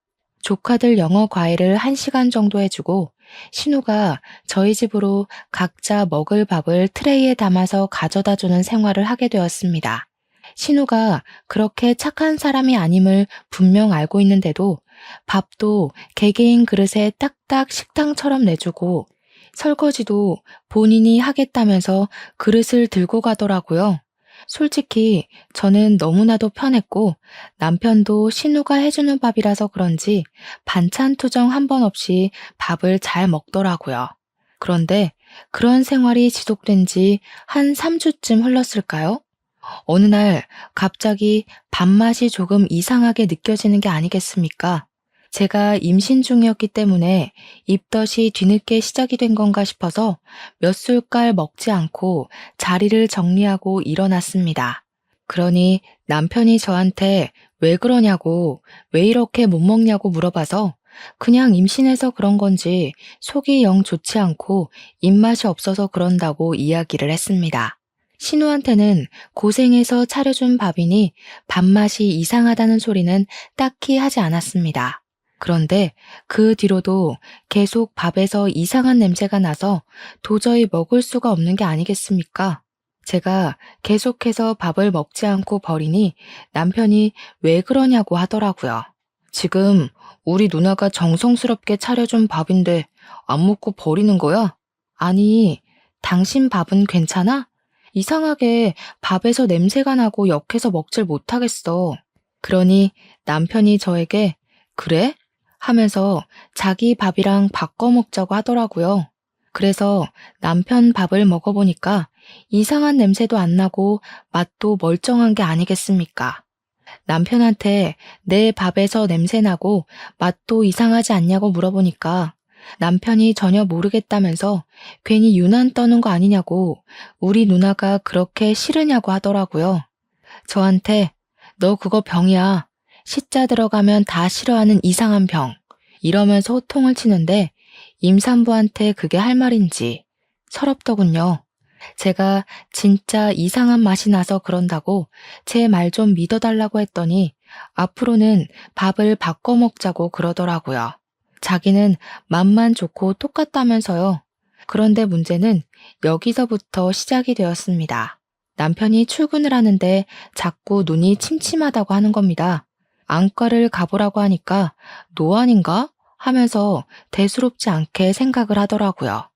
조카들 영어 과외를 1시간 정도 해주고 신우가 저희 집으로 각자 먹을 밥을 트레이에 담아서 가져다 주는 생활을 하게 되었습니다. 신우가 그렇게 착한 사람이 아님을 분명 알고 있는데도 밥도 개개인 그릇에 딱딱 식당처럼 내주고 설거지도 본인이 하겠다면서 그릇을 들고 가더라고요. 솔직히 저는 너무나도 편했고 남편도 신우가 해주는 밥이라서 그런지 반찬 투정 한 번 없이 밥을 잘 먹더라고요. 그런데 그런 생활이 지속된 지 한 3주쯤 흘렀을까요? 어느 날 갑자기 밥맛이 조금 이상하게 느껴지는 게 아니겠습니까? 제가 임신 중이었기 때문에 입덧이 뒤늦게 시작이 된 건가 싶어서 몇 술깔 먹지 않고 자리를 정리하고 일어났습니다. 그러니 남편이 저한테 왜 그러냐고, 왜 이렇게 못 먹냐고 물어봐서 그냥 임신해서 그런 건지 속이 영 좋지 않고 입맛이 없어서 그런다고 이야기를 했습니다. 신우한테는 고생해서 차려준 밥이니 밥맛이 이상하다는 소리는 딱히 하지 않았습니다. 그런데 그 뒤로도 계속 밥에서 이상한 냄새가 나서 도저히 먹을 수가 없는 게 아니겠습니까? 제가 계속해서 밥을 먹지 않고 버리니 남편이 왜 그러냐고 하더라고요. 지금 우리 누나가 정성스럽게 차려준 밥인데 안 먹고 버리는 거야? 아니, 당신 밥은 괜찮아? 이상하게 밥에서 냄새가 나고 역해서 먹질 못하겠어. 그러니 남편이 저에게 그래? 하면서 자기 밥이랑 바꿔 먹자고 하더라고요. 그래서 남편 밥을 먹어보니까 이상한 냄새도 안 나고 맛도 멀쩡한 게 아니겠습니까? 남편한테 내 밥에서 냄새 나고 맛도 이상하지 않냐고 물어보니까 남편이 전혀 모르겠다면서 괜히 유난 떠는 거 아니냐고 우리 누나가 그렇게 싫으냐고 하더라고요. 저한테 너 그거 병이야. 시자 들어가면 다 싫어하는 이상한 병. 이러면서 호통을 치는데 임산부한테 그게 할 말인지 서럽더군요. 제가 진짜 이상한 맛이 나서 그런다고 제 말 좀 믿어달라고 했더니 앞으로는 밥을 바꿔 먹자고 그러더라고요. 자기는 맛만 좋고 똑같다면서요. 그런데 문제는 여기서부터 시작이 되었습니다. 남편이 출근을 하는데 자꾸 눈이 침침하다고 하는 겁니다. 안과를 가보라고 하니까 노안인가? 하면서 대수롭지 않게 생각을 하더라고요.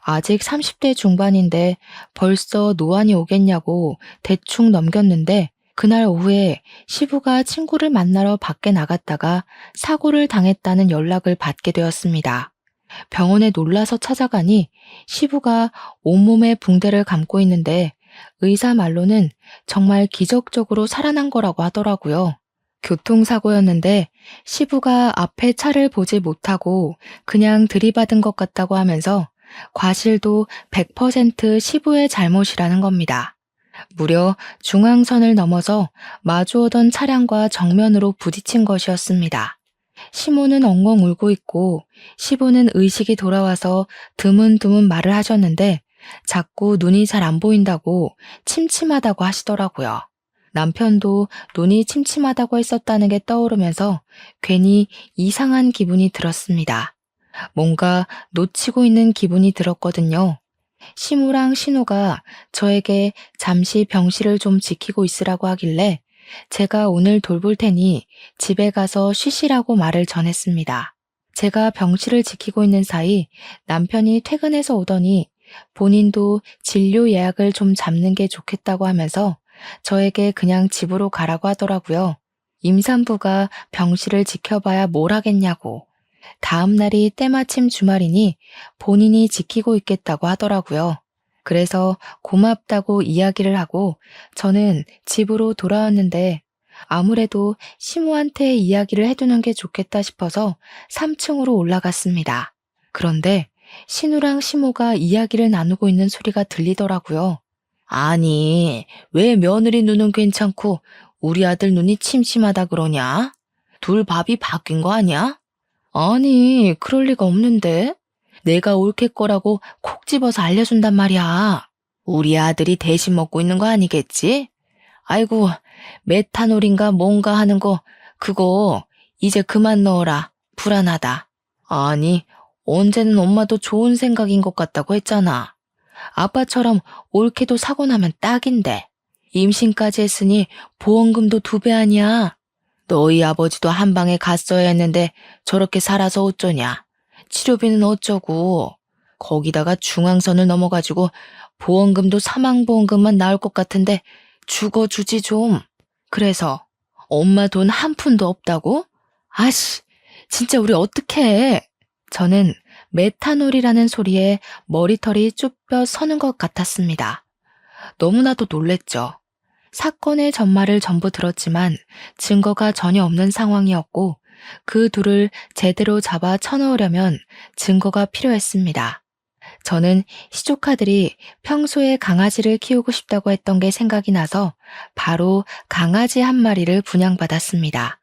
아직 30대 중반인데 벌써 노안이 오겠냐고 대충 넘겼는데 그날 오후에 시부가 친구를 만나러 밖에 나갔다가 사고를 당했다는 연락을 받게 되었습니다. 병원에 놀라서 찾아가니 시부가 온몸에 붕대를 감고 있는데 의사 말로는 정말 기적적으로 살아난 거라고 하더라고요. 교통사고였는데 시부가 앞에 차를 보지 못하고 그냥 들이받은 것 같다고 하면서 과실도 100% 시부의 잘못이라는 겁니다. 무려 중앙선을 넘어서 마주오던 차량과 정면으로 부딪힌 것이었습니다. 시모는 엉엉 울고 있고 시부는 의식이 돌아와서 드문드문 말을 하셨는데 자꾸 눈이 잘 안 보인다고 침침하다고 하시더라고요. 남편도 눈이 침침하다고 했었다는 게 떠오르면서 괜히 이상한 기분이 들었습니다. 뭔가 놓치고 있는 기분이 들었거든요. 시무랑 신우가 저에게 잠시 병실을 좀 지키고 있으라고 하길래 제가 오늘 돌볼 테니 집에 가서 쉬시라고 말을 전했습니다. 제가 병실을 지키고 있는 사이 남편이 퇴근해서 오더니 본인도 진료 예약을 좀 잡는 게 좋겠다고 하면서 저에게 그냥 집으로 가라고 하더라고요. 임산부가 병실을 지켜봐야 뭘 하겠냐고. 다음 날이 때마침 주말이니 본인이 지키고 있겠다고 하더라고요. 그래서 고맙다고 이야기를 하고 저는 집으로 돌아왔는데 아무래도 시모한테 이야기를 해두는 게 좋겠다 싶어서 3층으로 올라갔습니다. 그런데 신우랑 시모가 이야기를 나누고 있는 소리가 들리더라고요. 아니, 왜 며느리 눈은 괜찮고 우리 아들 눈이 침침하다 그러냐? 둘 밥이 바뀐 거 아니야? 아니, 그럴 리가 없는데. 내가 옳게 거라고 콕 집어서 알려준단 말이야. 우리 아들이 대신 먹고 있는 거 아니겠지? 아이고, 메탄올인가 뭔가 하는 거, 그거 이제 그만 넣어라. 불안하다. 아니, 언제는 엄마도 좋은 생각인 것 같다고 했잖아. 아빠처럼 옳게도 사고 나면 딱인데. 임신까지 했으니 보험금도 2배 아니야. 너희 아버지도 한 방에 갔어야 했는데 저렇게 살아서 어쩌냐. 치료비는 어쩌고. 거기다가 중앙선을 넘어가지고 보험금도 사망보험금만 나올 것 같은데 죽어주지 좀. 그래서 엄마 돈 한 푼도 없다고? 아씨, 진짜 우리 어떡해. 저는 메탄올이라는 소리에 머리털이 쭈뼛 서는 것 같았습니다. 너무나도 놀랬죠. 사건의 전말을 전부 들었지만 증거가 전혀 없는 상황이었고 그 둘을 제대로 잡아 쳐넣으려면 증거가 필요했습니다. 저는 시조카들이 평소에 강아지를 키우고 싶다고 했던 게 생각이 나서 바로 강아지 한 마리를 분양받았습니다.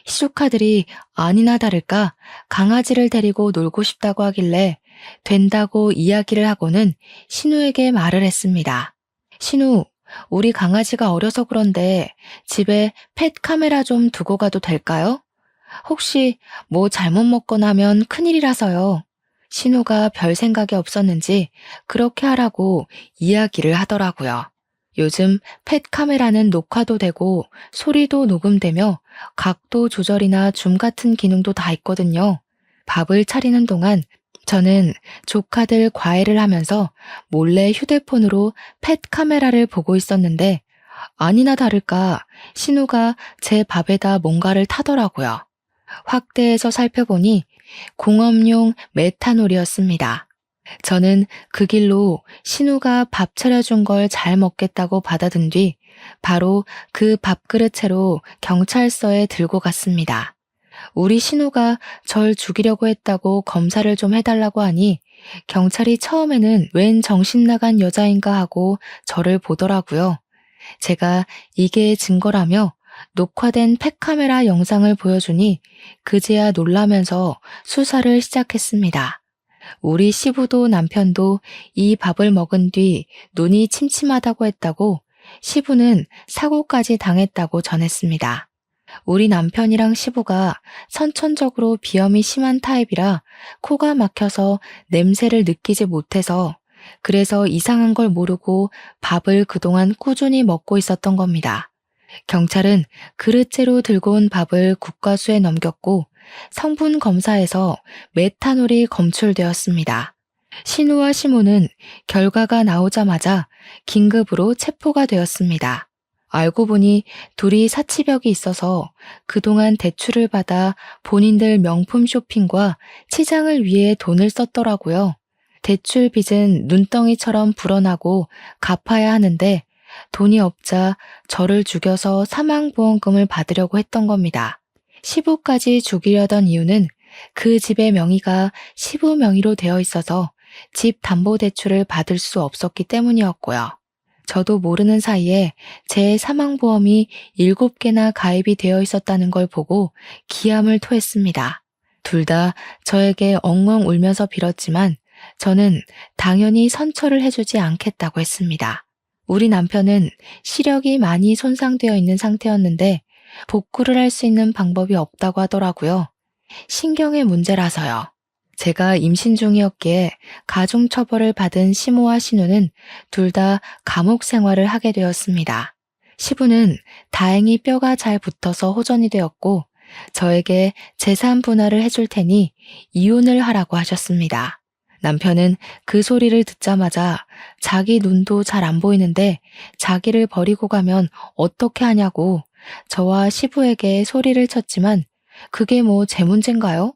시조카들이 아니나 다를까 강아지를 데리고 놀고 싶다고 하길래 된다고 이야기를 하고는 신우에게 말을 했습니다. 신우, 우리 강아지가 어려서 그런데 집에 펫 카메라 좀 두고 가도 될까요? 혹시 뭐 잘못 먹거나 하면 큰일이라서요. 신우가 별 생각이 없었는지 그렇게 하라고 이야기를 하더라고요. 요즘 펫 카메라는 녹화도 되고 소리도 녹음되며 각도 조절이나 줌 같은 기능도 다 있거든요. 밥을 차리는 동안 저는 조카들 과외를 하면서 몰래 휴대폰으로 펫 카메라를 보고 있었는데 아니나 다를까 신우가 제 밥에다 뭔가를 타더라고요. 확대해서 살펴보니 공업용 메탄올이었습니다. 저는 그 길로 신우가 밥 차려준 걸 잘 먹겠다고 받아든 뒤 바로 그 밥그릇 채로 경찰서에 들고 갔습니다. 우리 신우가 절 죽이려고 했다고 검사를 좀 해달라고 하니 경찰이 처음에는 웬 정신 나간 여자인가 하고 저를 보더라고요. 제가 이게 증거라며 녹화된 팩카메라 영상을 보여주니 그제야 놀라면서 수사를 시작했습니다. 우리 시부도 남편도 이 밥을 먹은 뒤 눈이 침침하다고 했다고 시부는 사고까지 당했다고 전했습니다. 우리 남편이랑 시부가 선천적으로 비염이 심한 타입이라 코가 막혀서 냄새를 느끼지 못해서 그래서 이상한 걸 모르고 밥을 그동안 꾸준히 먹고 있었던 겁니다. 경찰은 그릇째로 들고 온 밥을 국과수에 넘겼고 성분 검사에서 메탄올이 검출되었습니다. 신우와 시모는 결과가 나오자마자 긴급으로 체포가 되었습니다. 알고 보니 둘이 사치벽이 있어서 그동안 대출을 받아 본인들 명품 쇼핑과 치장을 위해 돈을 썼더라고요. 대출 빚은 눈덩이처럼 불어나고 갚아야 하는데 돈이 없자 저를 죽여서 사망보험금을 받으려고 했던 겁니다. 시부까지 죽이려던 이유는 그 집의 명의가 시부 명의로 되어 있어서 집 담보대출을 받을 수 없었기 때문이었고요. 저도 모르는 사이에 제 사망보험이 7개나 가입이 되어 있었다는 걸 보고 기함을 토했습니다. 둘 다 저에게 엉엉 울면서 빌었지만 저는 당연히 선처를 해주지 않겠다고 했습니다. 우리 남편은 시력이 많이 손상되어 있는 상태였는데 복구를 할 수 있는 방법이 없다고 하더라고요. 신경의 문제라서요. 제가 임신 중이었기에 가중처벌을 받은 시모와 신우는 둘 다 감옥 생활을 하게 되었습니다. 시부는 다행히 뼈가 잘 붙어서 호전이 되었고 저에게 재산 분할을 해줄 테니 이혼을 하라고 하셨습니다. 남편은 그 소리를 듣자마자 자기 눈도 잘 안 보이는데 자기를 버리고 가면 어떻게 하냐고 저와 시부에게 소리를 쳤지만 그게 뭐 제 문제인가요?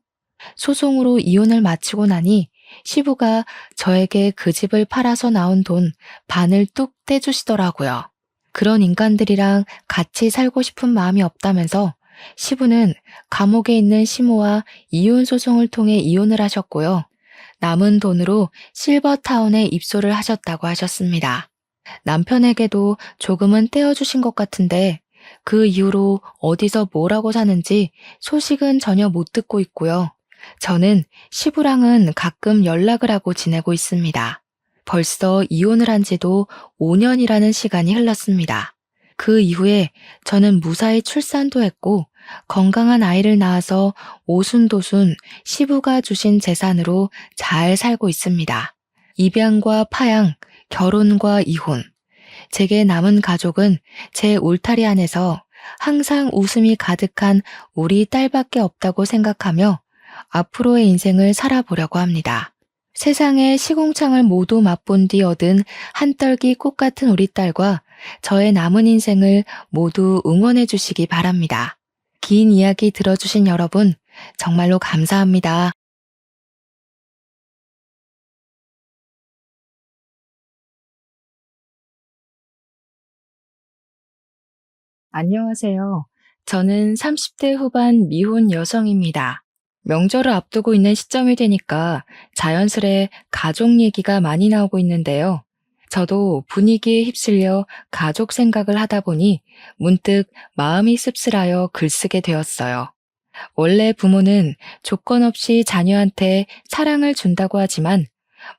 소송으로 이혼을 마치고 나니 시부가 저에게 그 집을 팔아서 나온 돈 반을 뚝 떼주시더라고요. 그런 인간들이랑 같이 살고 싶은 마음이 없다면서 시부는 감옥에 있는 시모와 이혼 소송을 통해 이혼을 하셨고요. 남은 돈으로 실버타운에 입소를 하셨다고 하셨습니다. 남편에게도 조금은 떼어주신 것 같은데 그 이후로 어디서 뭐라고 사는지 소식은 전혀 못 듣고 있고요. 저는 시부랑은 가끔 연락을 하고 지내고 있습니다. 벌써 이혼을 한 지도 5년이라는 시간이 흘렀습니다. 그 이후에 저는 무사히 출산도 했고 건강한 아이를 낳아서 오순도순 시부가 주신 재산으로 잘 살고 있습니다. 입양과 파양, 결혼과 이혼. 제게 남은 가족은 제 울타리 안에서 항상 웃음이 가득한 우리 딸밖에 없다고 생각하며 앞으로의 인생을 살아보려고 합니다. 세상의 시궁창을 모두 맛본 뒤 얻은 한떨기 꽃 같은 우리 딸과 저의 남은 인생을 모두 응원해 주시기 바랍니다. 긴 이야기 들어주신 여러분, 정말로 감사합니다. 안녕하세요. 저는 30대 후반 미혼 여성입니다. 명절을 앞두고 있는 시점이 되니까 자연스레 가족 얘기가 많이 나오고 있는데요. 저도 분위기에 휩쓸려 가족 생각을 하다 보니 문득 마음이 씁쓸하여 글쓰게 되었어요. 원래 부모는 조건 없이 자녀한테 사랑을 준다고 하지만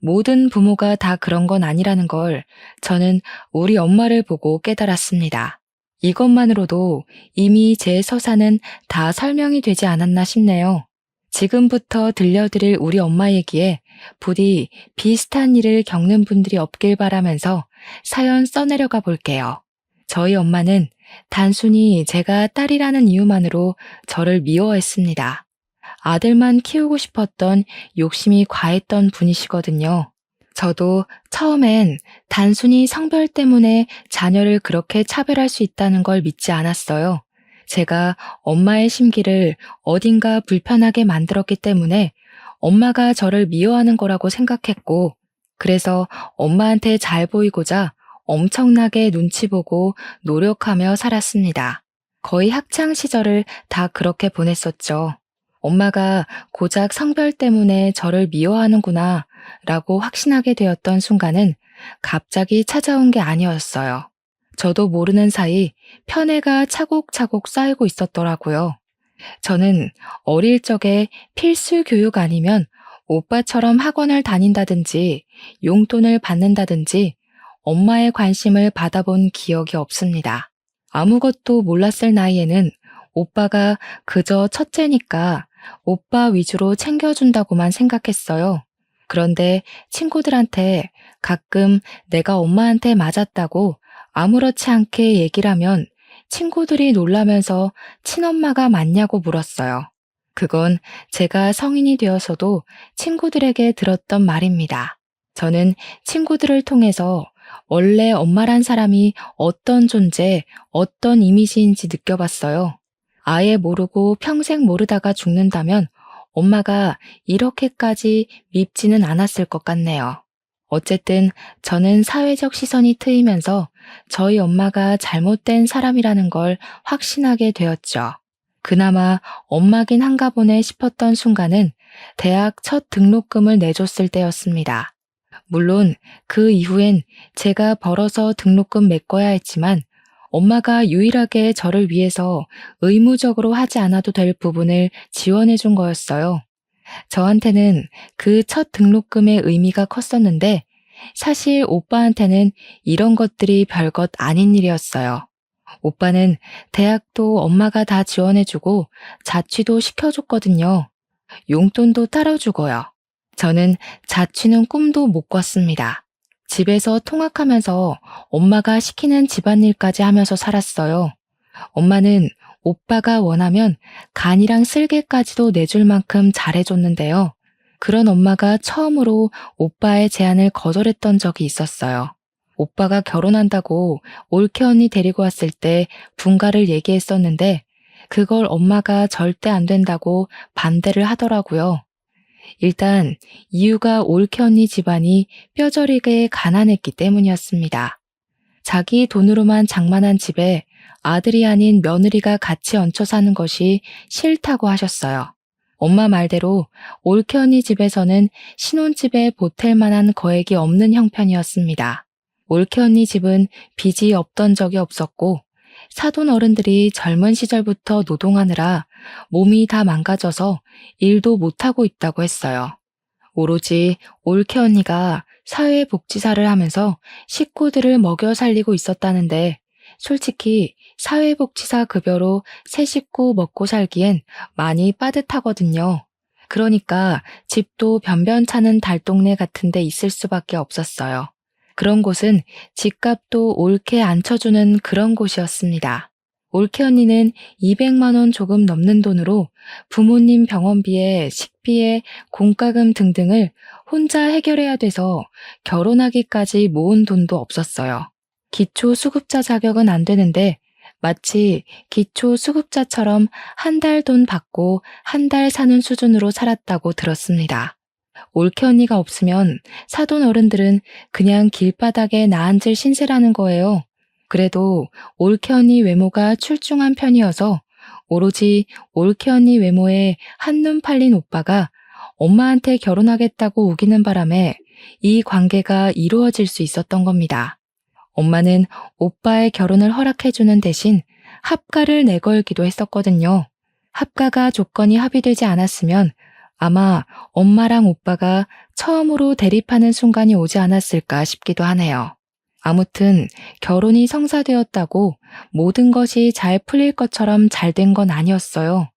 모든 부모가 다 그런 건 아니라는 걸 저는 우리 엄마를 보고 깨달았습니다. 이것만으로도 이미 제 서사는 다 설명이 되지 않았나 싶네요. 지금부터 들려드릴 우리 엄마 얘기에 부디 비슷한 일을 겪는 분들이 없길 바라면서 사연 써내려가 볼게요. 저희 엄마는 단순히 제가 딸이라는 이유만으로 저를 미워했습니다. 아들만 키우고 싶었던 욕심이 과했던 분이시거든요. 저도 처음엔 단순히 성별 때문에 자녀를 그렇게 차별할 수 있다는 걸 믿지 않았어요. 제가 엄마의 심기를 어딘가 불편하게 만들었기 때문에 엄마가 저를 미워하는 거라고 생각했고, 그래서 엄마한테 잘 보이고자 엄청나게 눈치 보고 노력하며 살았습니다. 거의 학창 시절을 다 그렇게 보냈었죠. 엄마가 고작 성별 때문에 저를 미워하는구나 라고 확신하게 되었던 순간은 갑자기 찾아온 게 아니었어요. 저도 모르는 사이 편애가 차곡차곡 쌓이고 있었더라고요. 저는 어릴 적에 필수 교육 아니면 오빠처럼 학원을 다닌다든지 용돈을 받는다든지 엄마의 관심을 받아본 기억이 없습니다. 아무것도 몰랐을 나이에는 오빠가 그저 첫째니까 오빠 위주로 챙겨준다고만 생각했어요. 그런데 친구들한테 가끔 내가 엄마한테 맞았다고 아무렇지 않게 얘기를 하면 친구들이 놀라면서 친엄마가 맞냐고 물었어요. 그건 제가 성인이 되어서도 친구들에게 들었던 말입니다. 저는 친구들을 통해서 원래 엄마란 사람이 어떤 존재, 어떤 이미지인지 느껴봤어요. 아예 모르고 평생 모르다가 죽는다면 엄마가 이렇게까지 밉지는 않았을 것 같네요. 어쨌든 저는 사회적 시선이 트이면서 저희 엄마가 잘못된 사람이라는 걸 확신하게 되었죠. 그나마 엄마긴 한가 보네 싶었던 순간은 대학 첫 등록금을 내줬을 때였습니다. 물론 그 이후엔 제가 벌어서 등록금 메꿔야 했지만 엄마가 유일하게 저를 위해서 의무적으로 하지 않아도 될 부분을 지원해 준 거였어요. 저한테는 그 첫 등록금의 의미가 컸었는데 사실 오빠한테는 이런 것들이 별것 아닌 일이었어요. 오빠는 대학도 엄마가 다 지원해주고 자취도 시켜줬거든요. 용돈도 따라주고요. 저는 자취는 꿈도 못 꿨습니다. 집에서 통학하면서 엄마가 시키는 집안일까지 하면서 살았어요. 엄마는 오빠가 원하면 간이랑 쓸개까지도 내줄 만큼 잘해줬는데요. 그런 엄마가 처음으로 오빠의 제안을 거절했던 적이 있었어요. 오빠가 결혼한다고 올케 언니 데리고 왔을 때 분가를 얘기했었는데 그걸 엄마가 절대 안 된다고 반대를 하더라고요. 일단 이유가 올케 언니 집안이 뼈저리게 가난했기 때문이었습니다. 자기 돈으로만 장만한 집에 아들이 아닌 며느리가 같이 얹혀 사는 것이 싫다고 하셨어요. 엄마 말대로 올케 언니 집에서는 신혼집에 보탤 만한 거액이 없는 형편이었습니다. 올케 언니 집은 빚이 없던 적이 없었고 사돈 어른들이 젊은 시절부터 노동하느라 몸이 다 망가져서 일도 못하고 있다고 했어요. 오로지 올케 언니가 사회복지사를 하면서 식구들을 먹여 살리고 있었다는데 솔직히 사회복지사 급여로 세 식구 먹고 살기엔 많이 빠듯하거든요. 그러니까 집도 변변찮은 달동네 같은 데 있을 수밖에 없었어요. 그런 곳은 집값도 옳게 안 쳐주는 그런 곳이었습니다. 올케 언니는 200만 원 조금 넘는 돈으로 부모님 병원비에 식비에 공과금 등등을 혼자 해결해야 돼서 결혼하기까지 모은 돈도 없었어요. 기초수급자 자격은 안 되는데 마치 기초수급자처럼 한 달 돈 받고 한 달 사는 수준으로 살았다고 들었습니다. 올케 언니가 없으면 사돈 어른들은 그냥 길바닥에 나앉을 신세라는 거예요. 그래도 올케 언니 외모가 출중한 편이어서 오로지 올케 언니 외모에 한눈 팔린 오빠가 엄마한테 결혼하겠다고 우기는 바람에 이 관계가 이루어질 수 있었던 겁니다. 엄마는 오빠의 결혼을 허락해주는 대신 합가를 내걸기도 했었거든요. 합가가 조건이 합의되지 않았으면 아마 엄마랑 오빠가 처음으로 대립하는 순간이 오지 않았을까 싶기도 하네요. 아무튼 결혼이 성사되었다고 모든 것이 잘 풀릴 것처럼 잘 된 건 아니었어요.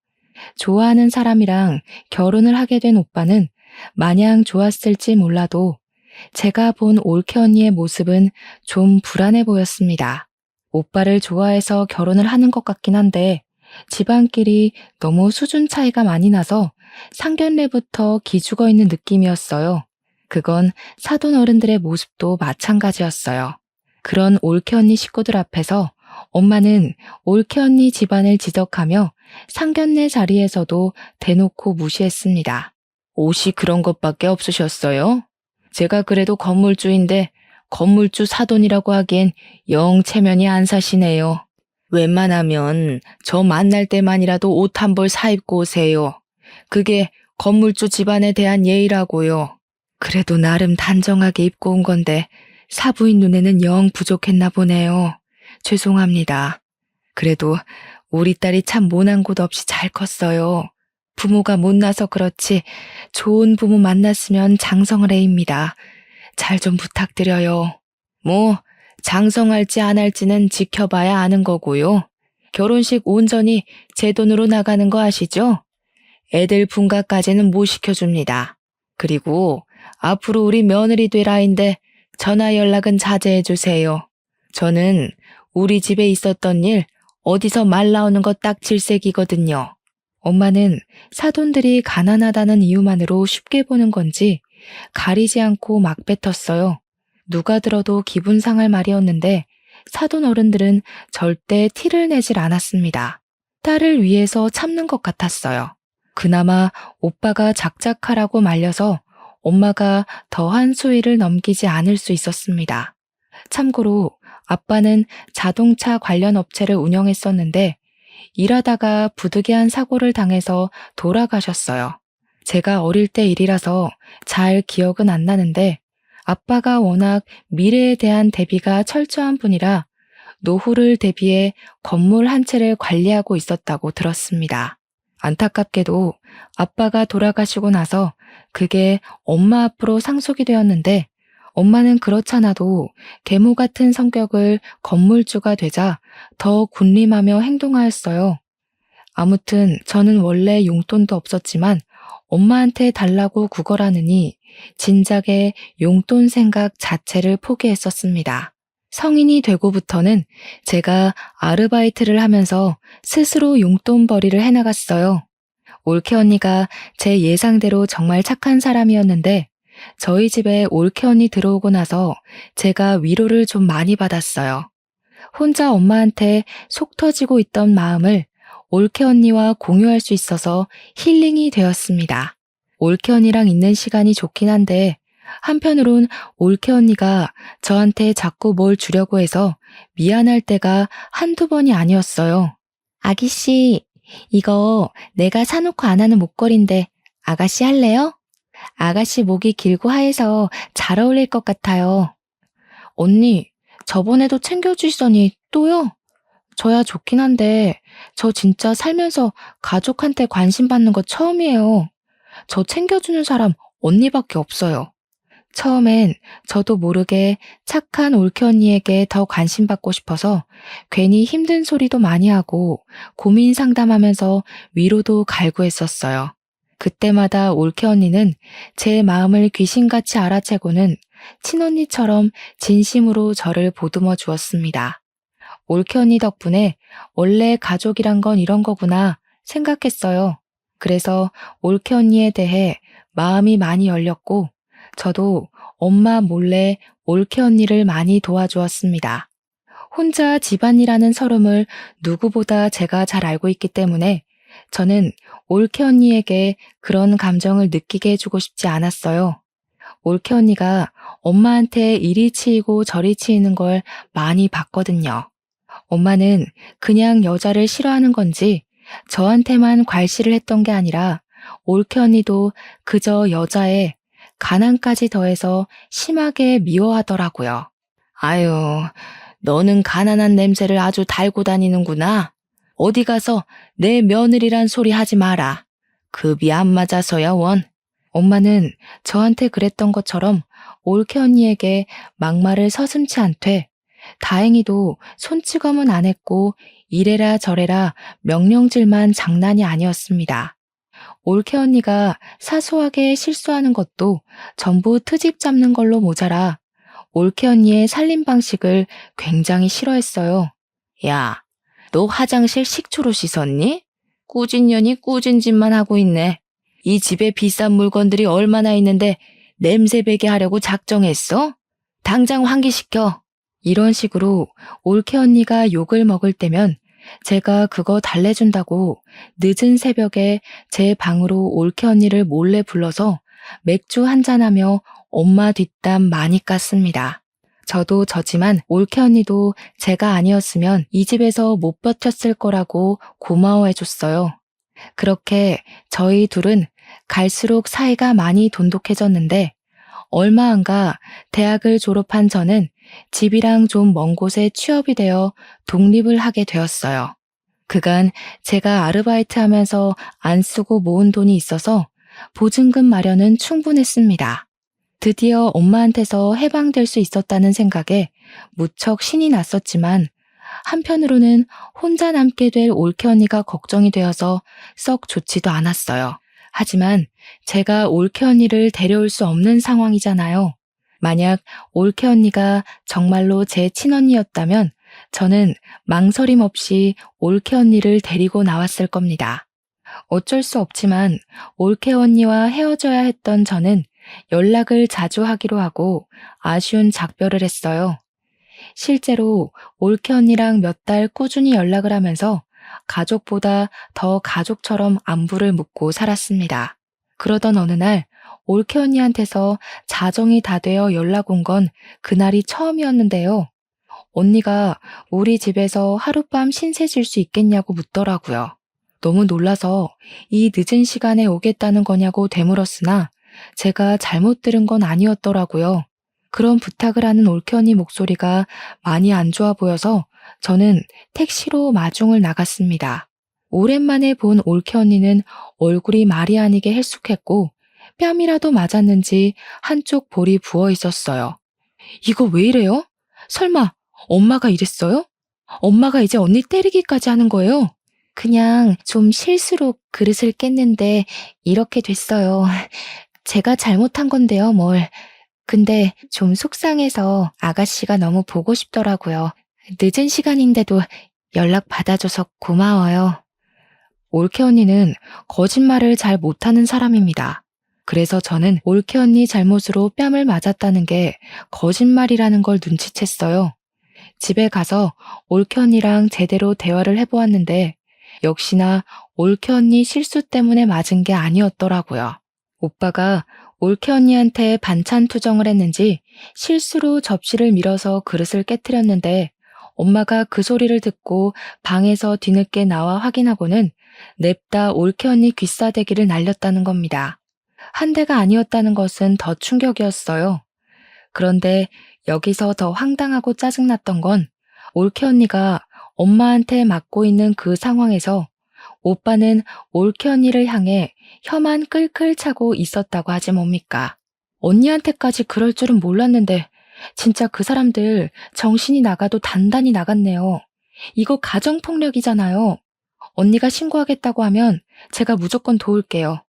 좋아하는 사람이랑 결혼을 하게 된 오빠는 마냥 좋았을지 몰라도 제가 본 올케 언니의 모습은 좀 불안해 보였습니다. 오빠를 좋아해서 결혼을 하는 것 같긴 한데 집안끼리 너무 수준 차이가 많이 나서 상견례부터 기죽어 있는 느낌이었어요. 그건 사돈 어른들의 모습도 마찬가지였어요. 그런 올케 언니 식구들 앞에서 엄마는 올케 언니 집안을 지적하며 상견례 자리에서도 대놓고 무시했습니다. 옷이 그런 것밖에 없으셨어요? 제가 그래도 건물주인데 건물주 사돈이라고 하기엔 영 체면이 안 사시네요. 웬만하면 저 만날 때만이라도 옷 한 벌 사입고 오세요. 그게 건물주 집안에 대한 예의라고요. 그래도 나름 단정하게 입고 온 건데 사부인 눈에는 영 부족했나 보네요. 죄송합니다. 그래도 우리 딸이 참 모난 곳 없이 잘 컸어요. 부모가 못나서 그렇지 좋은 부모 만났으면 장성을 해입니다. 잘 좀 부탁드려요. 뭐 장성할지 안 할지는 지켜봐야 아는 거고요. 결혼식 온전히 제 돈으로 나가는 거 아시죠? 애들 분가까지는 못 시켜줍니다. 그리고 앞으로 우리 며느리 되라인데 전화 연락은 자제해 주세요. 저는 우리 집에 있었던 일 어디서 말 나오는 거 딱 질색이거든요. 엄마는 사돈들이 가난하다는 이유만으로 쉽게 보는 건지 가리지 않고 막 뱉었어요. 누가 들어도 기분 상할 말이었는데 사돈 어른들은 절대 티를 내질 않았습니다. 딸을 위해서 참는 것 같았어요. 그나마 오빠가 작작하라고 말려서 엄마가 더한 수위를 넘기지 않을 수 있었습니다. 참고로 아빠는 자동차 관련 업체를 운영했었는데 일하다가 부득이한 사고를 당해서 돌아가셨어요. 제가 어릴 때 일이라서 잘 기억은 안 나는데 아빠가 워낙 미래에 대한 대비가 철저한 분이라 노후를 대비해 건물 한 채를 관리하고 있었다고 들었습니다. 안타깝게도 아빠가 돌아가시고 나서 그게 엄마 앞으로 상속이 되었는데 엄마는 그렇잖아도 계모 같은 성격을 건물주가 되자 더 군림하며 행동하였어요. 아무튼 저는 원래 용돈도 없었지만 엄마한테 달라고 구걸하느니 진작에 용돈 생각 자체를 포기했었습니다. 성인이 되고부터는 제가 아르바이트를 하면서 스스로 용돈벌이를 해나갔어요. 올케 언니가 제 예상대로 정말 착한 사람이었는데 저희 집에 올케 언니 들어오고 나서 제가 위로를 좀 많이 받았어요. 혼자 엄마한테 속 터지고 있던 마음을 올케 언니와 공유할 수 있어서 힐링이 되었습니다. 올케 언니랑 있는 시간이 좋긴 한데 한편으론 올케 언니가 저한테 자꾸 뭘 주려고 해서 미안할 때가 한두 번이 아니었어요. 아기씨, 이거 내가 사놓고 안 하는 목걸이인데 아가씨 할래요? 아가씨 목이 길고 하얘서 잘 어울릴 것 같아요. 언니, 저번에도 챙겨주시더니 또요? 저야 좋긴 한데 저 진짜 살면서 가족한테 관심 받는 거 처음이에요. 저 챙겨주는 사람 언니밖에 없어요. 처음엔 저도 모르게 착한 올케 언니에게 더 관심 받고 싶어서 괜히 힘든 소리도 많이 하고 고민 상담하면서 위로도 갈구했었어요. 그때마다 올케 언니는 제 마음을 귀신같이 알아채고는 친언니처럼 진심으로 저를 보듬어 주었습니다. 올케 언니 덕분에 원래 가족이란 건 이런 거구나 생각했어요. 그래서 올케 언니에 대해 마음이 많이 열렸고 저도 엄마 몰래 올케 언니를 많이 도와주었습니다. 혼자 집안이라는 서름을 누구보다 제가 잘 알고 있기 때문에 저는 올케 언니에게 그런 감정을 느끼게 해주고 싶지 않았어요. 올케 언니가 엄마한테 이리 치이고 저리 치이는 걸 많이 봤거든요. 엄마는 그냥 여자를 싫어하는 건지 저한테만 괄시를 했던 게 아니라 올케 언니도 그저 여자에 가난까지 더해서 심하게 미워하더라고요. 아유, 너는 가난한 냄새를 아주 달고 다니는구나. 어디 가서 내 며느리란 소리 하지 마라. 급이 안 맞아서야 원. 엄마는 저한테 그랬던 것처럼 올케 언니에게 막말을 서슴지 않되 다행히도 손찌검은 안 했고 이래라 저래라 명령질만 장난이 아니었습니다. 올케 언니가 사소하게 실수하는 것도 전부 트집 잡는 걸로 모자라 올케 언니의 살림 방식을 굉장히 싫어했어요. 야, 너 화장실 식초로 씻었니? 꾸진 년이 꾸진 짓만 하고 있네. 이 집에 비싼 물건들이 얼마나 있는데 냄새 배게 하려고 작정했어? 당장 환기시켜. 이런 식으로 올케 언니가 욕을 먹을 때면 제가 그거 달래준다고 늦은 새벽에 제 방으로 올케 언니를 몰래 불러서 맥주 한잔하며 엄마 뒷담 많이 깠습니다. 저도 저지만 올케 언니도 제가 아니었으면 이 집에서 못 버텼을 거라고 고마워해줬어요. 그렇게 저희 둘은 갈수록 사이가 많이 돈독해졌는데 얼마 안 가 대학을 졸업한 저는 집이랑 좀 먼 곳에 취업이 되어 독립을 하게 되었어요. 그간 제가 아르바이트 하면서 안 쓰고 모은 돈이 있어서 보증금 마련은 충분했습니다. 드디어 엄마한테서 해방될 수 있었다는 생각에 무척 신이 났었지만 한편으로는 혼자 남게 될 올케 언니가 걱정이 되어서 썩 좋지도 않았어요. 하지만 제가 올케 언니를 데려올 수 없는 상황이잖아요. 만약 올케 언니가 정말로 제 친언니였다면 저는 망설임 없이 올케 언니를 데리고 나왔을 겁니다. 어쩔 수 없지만 올케 언니와 헤어져야 했던 저는 연락을 자주 하기로 하고 아쉬운 작별을 했어요. 실제로 올케 언니랑 몇 달 꾸준히 연락을 하면서 가족보다 더 가족처럼 안부를 묻고 살았습니다. 그러던 어느 날 올케 언니한테서 자정이 다 되어 연락 온 건 그날이 처음이었는데요. 언니가 우리 집에서 하룻밤 신세 질 수 있겠냐고 묻더라고요. 너무 놀라서 이 늦은 시간에 오겠다는 거냐고 되물었으나 제가 잘못 들은 건 아니었더라고요. 그런 부탁을 하는 올케 언니 목소리가 많이 안 좋아 보여서 저는 택시로 마중을 나갔습니다. 오랜만에 본 올케 언니는 얼굴이 말이 아니게 헬쑥했고 뺨이라도 맞았는지 한쪽 볼이 부어 있었어요. 이거 왜 이래요? 설마 엄마가 이랬어요? 엄마가 이제 언니 때리기까지 하는 거예요? 그냥 좀 실수로 그릇을 깼는데 이렇게 됐어요. 제가 잘못한 건데요, 뭘. 근데 좀 속상해서 아가씨가 너무 보고 싶더라고요. 늦은 시간인데도 연락 받아줘서 고마워요. 올케 언니는 거짓말을 잘 못하는 사람입니다. 그래서 저는 올케 언니 잘못으로 뺨을 맞았다는 게 거짓말이라는 걸 눈치챘어요. 집에 가서 올케 언니랑 제대로 대화를 해보았는데 역시나 올케 언니 실수 때문에 맞은 게 아니었더라고요. 오빠가 올케 언니한테 반찬 투정을 했는지 실수로 접시를 밀어서 그릇을 깨트렸는데 엄마가 그 소리를 듣고 방에서 뒤늦게 나와 확인하고는 냅다 올케 언니 귀싸대기를 날렸다는 겁니다. 한 대가 아니었다는 것은 더 충격이었어요. 그런데 여기서 더 황당하고 짜증났던 건 올케 언니가 엄마한테 맞고 있는 그 상황에서 오빠는 올케 언니를 향해 혀만 끌끌 차고 있었다고 하지 뭡니까? 언니한테까지 그럴 줄은 몰랐는데 진짜 그 사람들 정신이 나가도 단단히 나갔네요. 이거 가정폭력이잖아요. 언니가 신고하겠다고 하면 제가 무조건 도울게요.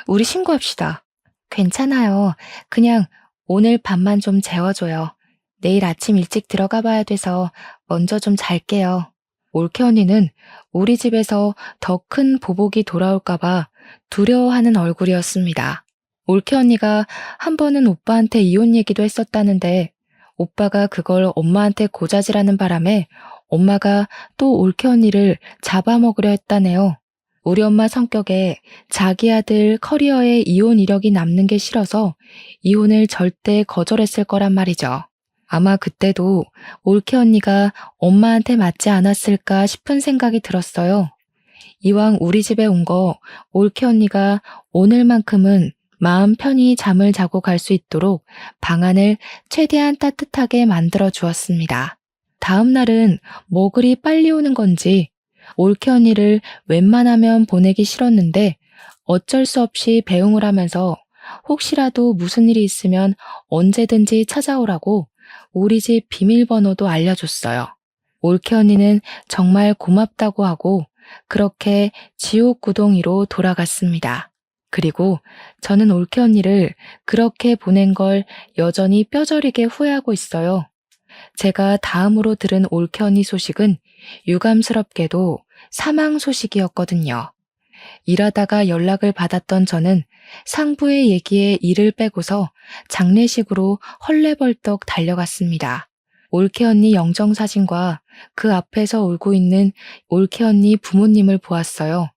우리 신고합시다. 괜찮아요. 그냥 오늘 밤만 좀 재워줘요. 내일 아침 일찍 들어가 봐야 돼서 먼저 좀 잘게요. 올케 언니는 우리 집에서 더 큰 보복이 돌아올까봐 두려워하는 얼굴이었습니다. 올케 언니가 한 번은 오빠한테 이혼 얘기도 했었다는데 오빠가 그걸 엄마한테 고자질하는 바람에 엄마가 또 올케 언니를 잡아먹으려 했다네요. 우리 엄마 성격에 자기 아들 커리어에 이혼 이력이 남는 게 싫어서 이혼을 절대 거절했을 거란 말이죠. 아마 그때도 올케 언니가 엄마한테 맞지 않았을까 싶은 생각이 들었어요. 이왕 우리 집에 온 거 올케 언니가 오늘만큼은 마음 편히 잠을 자고 갈 수 있도록 방안을 최대한 따뜻하게 만들어 주었습니다. 다음 날은 뭐 그리 빨리 오는 건지 올케 언니를 웬만하면 보내기 싫었는데 어쩔 수 없이 배웅을 하면서 혹시라도 무슨 일이 있으면 언제든지 찾아오라고 우리 집 비밀번호도 알려줬어요. 올케 언니는 정말 고맙다고 하고 그렇게 지옥 구덩이로 돌아갔습니다. 그리고 저는 올케 언니를 그렇게 보낸 걸 여전히 뼈저리게 후회하고 있어요. 제가 다음으로 들은 올케 언니 소식은 유감스럽게도 사망 소식이었거든요. 일하다가 연락을 받았던 저는 상부의 얘기에 이를 빼고서 장례식으로 헐레벌떡 달려갔습니다. 올케 언니 영정사진과 그 앞에서 울고 있는 올케 언니 부모님을 보았어요.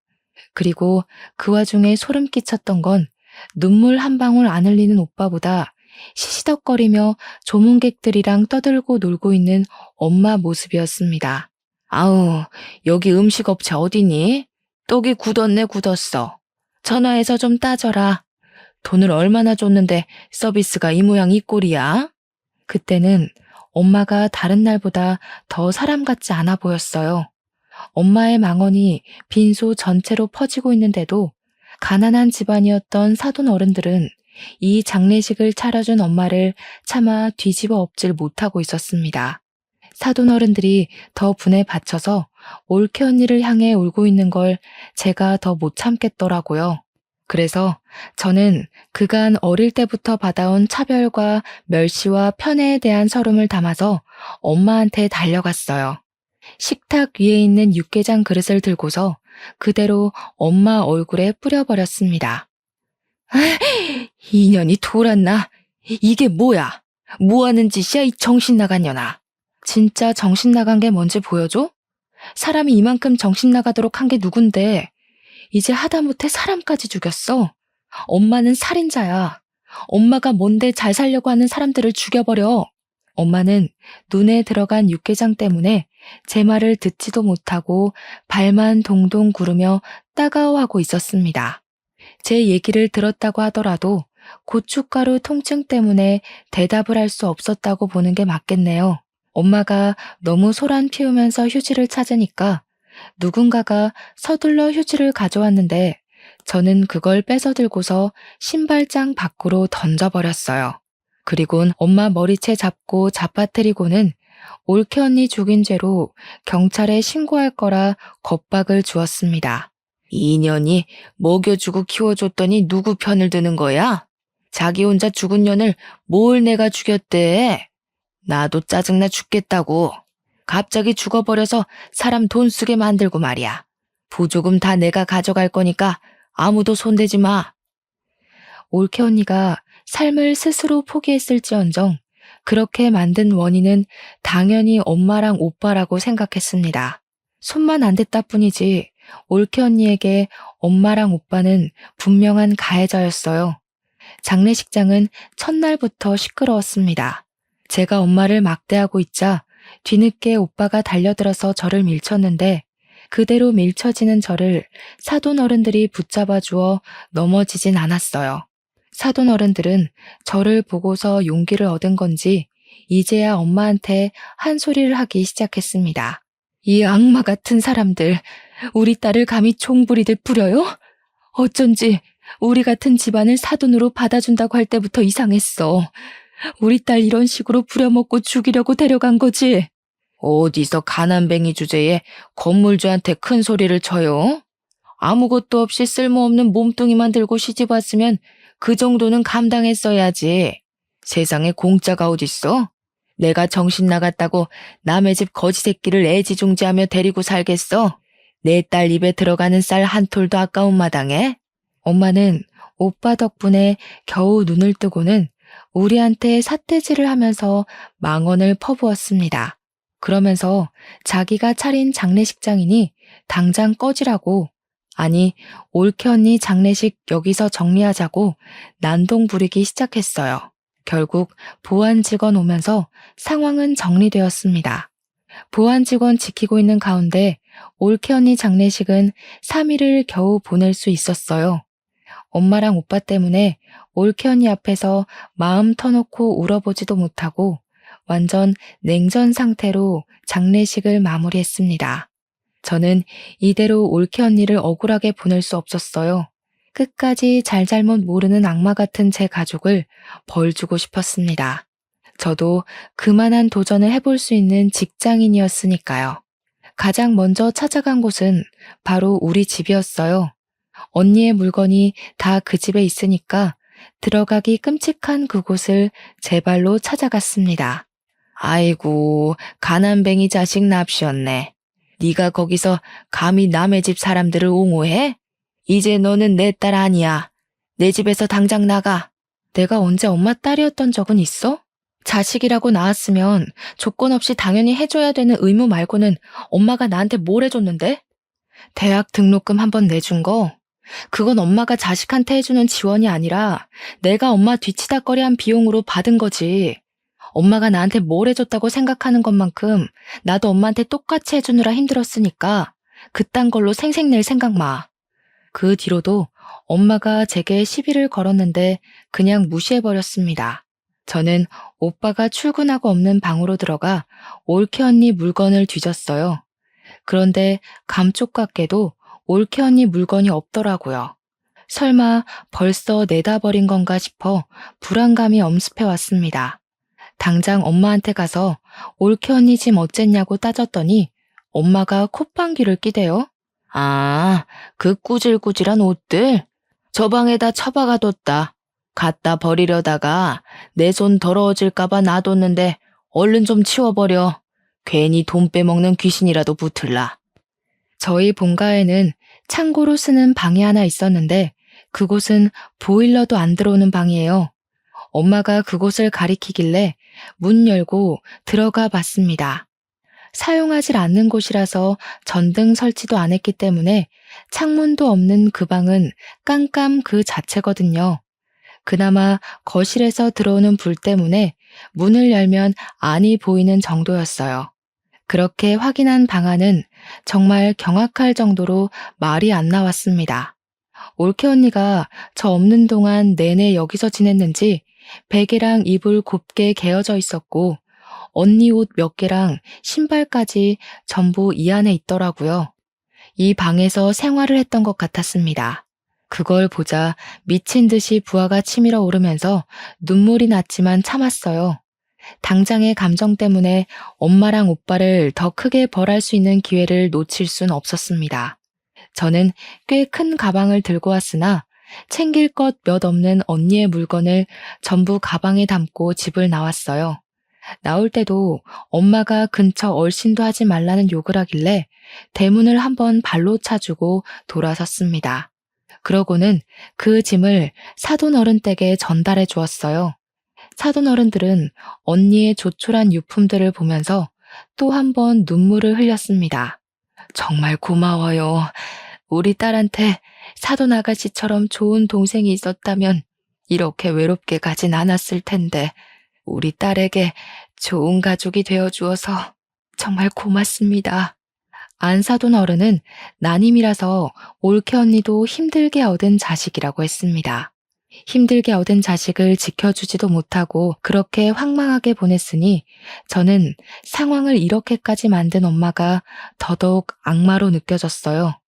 그리고 그 와중에 소름 끼쳤던 건 눈물 한 방울 안 흘리는 오빠보다 시시덕거리며 조문객들이랑 떠들고 놀고 있는 엄마 모습이었습니다. 아우, 여기 음식업체 어디니? 떡이 굳었네 굳었어. 전화해서 좀 따져라. 돈을 얼마나 줬는데 서비스가 이 모양 이 꼴이야? 그때는 엄마가 다른 날보다 더 사람 같지 않아 보였어요. 엄마의 망언이 빈소 전체로 퍼지고 있는데도 가난한 집안이었던 사돈 어른들은 이 장례식을 차려준 엄마를 차마 뒤집어 엎질 못하고 있었습니다. 사돈 어른들이 더 분에 받쳐서 올케 언니를 향해 울고 있는 걸 제가 더 못 참겠더라고요. 그래서 저는 그간 어릴 때부터 받아온 차별과 멸시와 편애에 대한 서름을 담아서 엄마한테 달려갔어요. 식탁 위에 있는 육개장 그릇을 들고서 그대로 엄마 얼굴에 뿌려버렸습니다. 이년이 돌았나? 이게 뭐야? 뭐하는 짓이야 이 정신 나간 년아. 진짜 정신 나간 게 뭔지 보여줘? 사람이 이만큼 정신 나가도록 한 게 누군데 이제 하다못해 사람까지 죽였어. 엄마는 살인자야. 엄마가 뭔데 잘 살려고 하는 사람들을 죽여버려. 엄마는 눈에 들어간 육개장 때문에 제 말을 듣지도 못하고 발만 동동 구르며 따가워하고 있었습니다. 제 얘기를 들었다고 하더라도 고춧가루 통증 때문에 대답을 할 수 없었다고 보는 게 맞겠네요. 엄마가 너무 소란 피우면서 휴지를 찾으니까 누군가가 서둘러 휴지를 가져왔는데 저는 그걸 뺏어 들고서 신발장 밖으로 던져버렸어요. 그리곤 엄마 머리채 잡고 잡아뜨리고는 올케 언니 죽인 죄로 경찰에 신고할 거라 겁박을 주었습니다. 이년이 먹여주고 키워줬더니 누구 편을 드는 거야? 자기 혼자 죽은 년을 뭘 내가 죽였대? 나도 짜증나 죽겠다고. 갑자기 죽어버려서 사람 돈 쓰게 만들고 말이야. 보조금 다 내가 가져갈 거니까 아무도 손대지 마. 올케 언니가 삶을 스스로 포기했을지언정 그렇게 만든 원인은 당연히 엄마랑 오빠라고 생각했습니다. 손만 안 댔다 뿐이지 올케 언니에게 엄마랑 오빠는 분명한 가해자였어요. 장례식장은 첫날부터 시끄러웠습니다. 제가 엄마를 막대하고 있자 뒤늦게 오빠가 달려들어서 저를 밀쳤는데 그대로 밀쳐지는 저를 사돈 어른들이 붙잡아 주어 넘어지진 않았어요. 사돈 어른들은 저를 보고서 용기를 얻은 건지 이제야 엄마한테 한 소리를 하기 시작했습니다. 이 악마 같은 사람들, 우리 딸을 감히 총부리듯 부려요? 어쩐지 우리 같은 집안을 사돈으로 받아준다고 할 때부터 이상했어. 우리 딸 이런 식으로 부려먹고 죽이려고 데려간 거지. 어디서 가난뱅이 주제에 건물주한테 큰 소리를 쳐요? 아무것도 없이 쓸모없는 몸뚱이만 들고 시집 왔으면 그 정도는 감당했어야지. 세상에 공짜가 어딨어? 내가 정신 나갔다고 남의 집 거지 새끼를 애지중지하며 데리고 살겠어? 내 딸 입에 들어가는 쌀 한 톨도 아까운 마당에? 엄마는 오빠 덕분에 겨우 눈을 뜨고는 우리한테 삿대질을 하면서 망언을 퍼부었습니다. 그러면서 자기가 차린 장례식장이니 당장 꺼지라고, 아니 올케 언니 장례식 여기서 정리하자고 난동 부리기 시작했어요. 결국 보안 직원 오면서 상황은 정리되었습니다. 보안 직원 지키고 있는 가운데 올케 언니 장례식은 3일을 겨우 보낼 수 있었어요. 엄마랑 오빠 때문에 올케 언니 앞에서 마음 터놓고 울어보지도 못하고 완전 냉전 상태로 장례식을 마무리했습니다. 저는 이대로 올케 언니를 억울하게 보낼 수 없었어요. 끝까지 잘잘못 모르는 악마 같은 제 가족을 벌 주고 싶었습니다. 저도 그만한 도전을 해볼 수 있는 직장인이었으니까요. 가장 먼저 찾아간 곳은 바로 우리 집이었어요. 언니의 물건이 다 그 집에 있으니까 들어가기 끔찍한 그곳을 제 발로 찾아갔습니다. 아이고, 가난뱅이 자식 납시었네. 네가 거기서 감히 남의 집 사람들을 옹호해? 이제 너는 내 딸 아니야. 내 집에서 당장 나가. 내가 언제 엄마 딸이었던 적은 있어? 자식이라고 낳았으면 조건 없이 당연히 해줘야 되는 의무 말고는 엄마가 나한테 뭘 해줬는데? 대학 등록금 한 번 내준 거? 그건 엄마가 자식한테 해주는 지원이 아니라 내가 엄마 뒤치다꺼리한 비용으로 받은 거지. 엄마가 나한테 뭘 해줬다고 생각하는 것만큼 나도 엄마한테 똑같이 해주느라 힘들었으니까 그딴 걸로 생색낼 생각 마. 그 뒤로도 엄마가 제게 시비를 걸었는데 그냥 무시해버렸습니다. 저는 오빠가 출근하고 없는 방으로 들어가 올케 언니 물건을 뒤졌어요. 그런데 감쪽같게도 올케 언니 물건이 없더라고요. 설마 벌써 내다 버린 건가 싶어 불안감이 엄습해 왔습니다. 당장 엄마한테 가서 올케 언니 짐 어쨌냐고 따졌더니 엄마가 콧방귀를 끼대요. 아, 그 꾸질꾸질한 옷들? 저 방에다 처박아뒀다. 갖다 버리려다가 내 손 더러워질까봐 놔뒀는데 얼른 좀 치워버려. 괜히 돈 빼먹는 귀신이라도 붙을라. 저희 본가에는 창고로 쓰는 방이 하나 있었는데 그곳은 보일러도 안 들어오는 방이에요. 엄마가 그곳을 가리키길래 문 열고 들어가 봤습니다. 사용하지 않는 곳이라서 전등 설치도 안 했기 때문에 창문도 없는 그 방은 깜깜 그 자체거든요. 그나마 거실에서 들어오는 불 때문에 문을 열면 안이 보이는 정도였어요. 그렇게 확인한 방 안은 정말 경악할 정도로 말이 안 나왔습니다. 올케 언니가 저 없는 동안 내내 여기서 지냈는지 베개랑 이불 곱게 개어져 있었고 언니 옷 몇 개랑 신발까지 전부 이 안에 있더라고요. 이 방에서 생활을 했던 것 같았습니다. 그걸 보자 미친 듯이 부하가 치밀어 오르면서 눈물이 났지만 참았어요. 당장의 감정 때문에 엄마랑 오빠를 더 크게 벌할 수 있는 기회를 놓칠 순 없었습니다. 저는 꽤 큰 가방을 들고 왔으나 챙길 것 몇 없는 언니의 물건을 전부 가방에 담고 집을 나왔어요. 나올 때도 엄마가 근처 얼씬도 하지 말라는 욕을 하길래 대문을 한번 발로 차주고 돌아섰습니다. 그러고는 그 짐을 사돈 어른 댁에 전달해 주었어요. 사돈 어른들은 언니의 조촐한 유품들을 보면서 또 한 번 눈물을 흘렸습니다. 정말 고마워요. 우리 딸한테 사돈 아가씨처럼 좋은 동생이 있었다면 이렇게 외롭게 가진 않았을 텐데 우리 딸에게 좋은 가족이 되어 주어서 정말 고맙습니다. 안사돈 어른은 난임이라서 올케 언니도 힘들게 얻은 자식이라고 했습니다. 힘들게 얻은 자식을 지켜주지도 못하고 그렇게 황망하게 보냈으니 저는 상황을 이렇게까지 만든 엄마가 더더욱 악마로 느껴졌어요.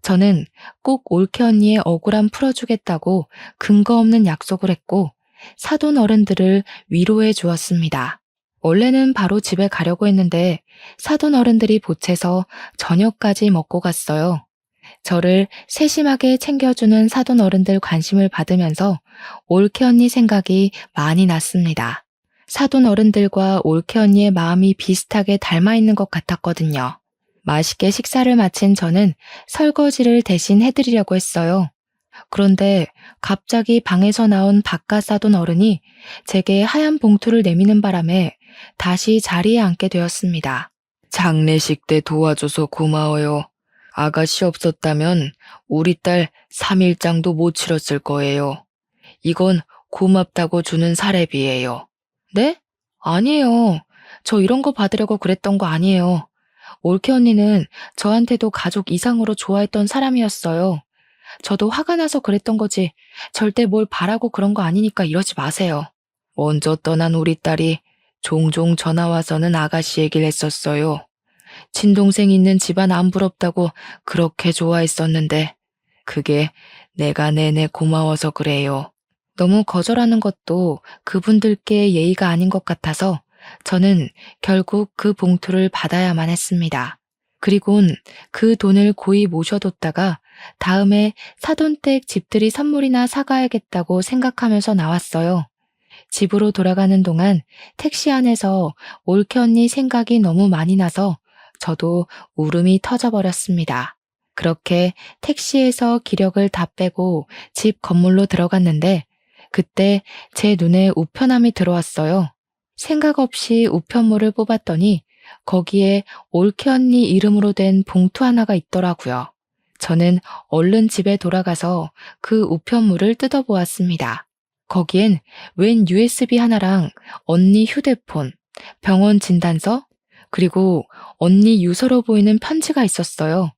저는 꼭 올케 언니의 억울함 풀어주겠다고 근거 없는 약속을 했고 사돈 어른들을 위로해 주었습니다. 원래는 바로 집에 가려고 했는데 사돈 어른들이 보채서 저녁까지 먹고 갔어요. 저를 세심하게 챙겨주는 사돈 어른들 관심을 받으면서 올케 언니 생각이 많이 났습니다. 사돈 어른들과 올케 언니의 마음이 비슷하게 닮아 있는 것 같았거든요. 맛있게 식사를 마친 저는 설거지를 대신 해드리려고 했어요. 그런데 갑자기 방에서 나온 바깥 사돈 어른이 제게 하얀 봉투를 내미는 바람에 다시 자리에 앉게 되었습니다. 장례식 때 도와줘서 고마워요. 아가씨 없었다면 우리 딸 3일장도 못 치렀을 거예요. 이건 고맙다고 주는 사례비예요. 네? 아니에요. 저 이런 거 받으려고 그랬던 거 아니에요. 올케 언니는 저한테도 가족 이상으로 좋아했던 사람이었어요. 저도 화가 나서 그랬던 거지 절대 뭘 바라고 그런 거 아니니까 이러지 마세요. 먼저 떠난 우리 딸이 종종 전화와서는 아가씨 얘기를 했었어요. 친동생 있는 집안 안 부럽다고 그렇게 좋아했었는데 그게 내가 내내 고마워서 그래요. 너무 거절하는 것도 그분들께 예의가 아닌 것 같아서 저는 결국 그 봉투를 받아야만 했습니다. 그리곤 그 돈을 고이 모셔뒀다가 다음에 사돈댁 집들이 선물이나 사가야겠다고 생각하면서 나왔어요. 집으로 돌아가는 동안 택시 안에서 올케 언니 생각이 너무 많이 나서 저도 울음이 터져버렸습니다. 그렇게 택시에서 기력을 다 빼고 집 건물로 들어갔는데 그때 제 눈에 우편함이 들어왔어요. 생각 없이 우편물을 뽑았더니 거기에 올케 언니 이름으로 된 봉투 하나가 있더라고요. 저는 얼른 집에 돌아가서 그 우편물을 뜯어보았습니다. 거기엔 웬 USB 하나랑 언니 휴대폰, 병원 진단서, 그리고 언니 유서로 보이는 편지가 있었어요.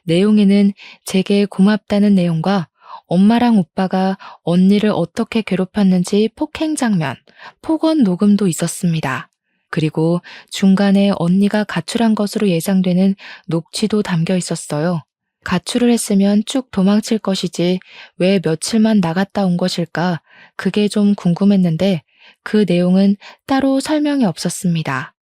내용에는 제게 고맙다는 내용과 엄마랑 오빠가 언니를 어떻게 괴롭혔는지 폭행 장면, 폭언 녹음도 있었습니다. 그리고 중간에 언니가 가출한 것으로 예상되는 녹취도 담겨 있었어요. 가출을 했으면 쭉 도망칠 것이지 왜 며칠만 나갔다 온 것일까? 그게 좀 궁금했는데 그 내용은 따로 설명이 없었습니다.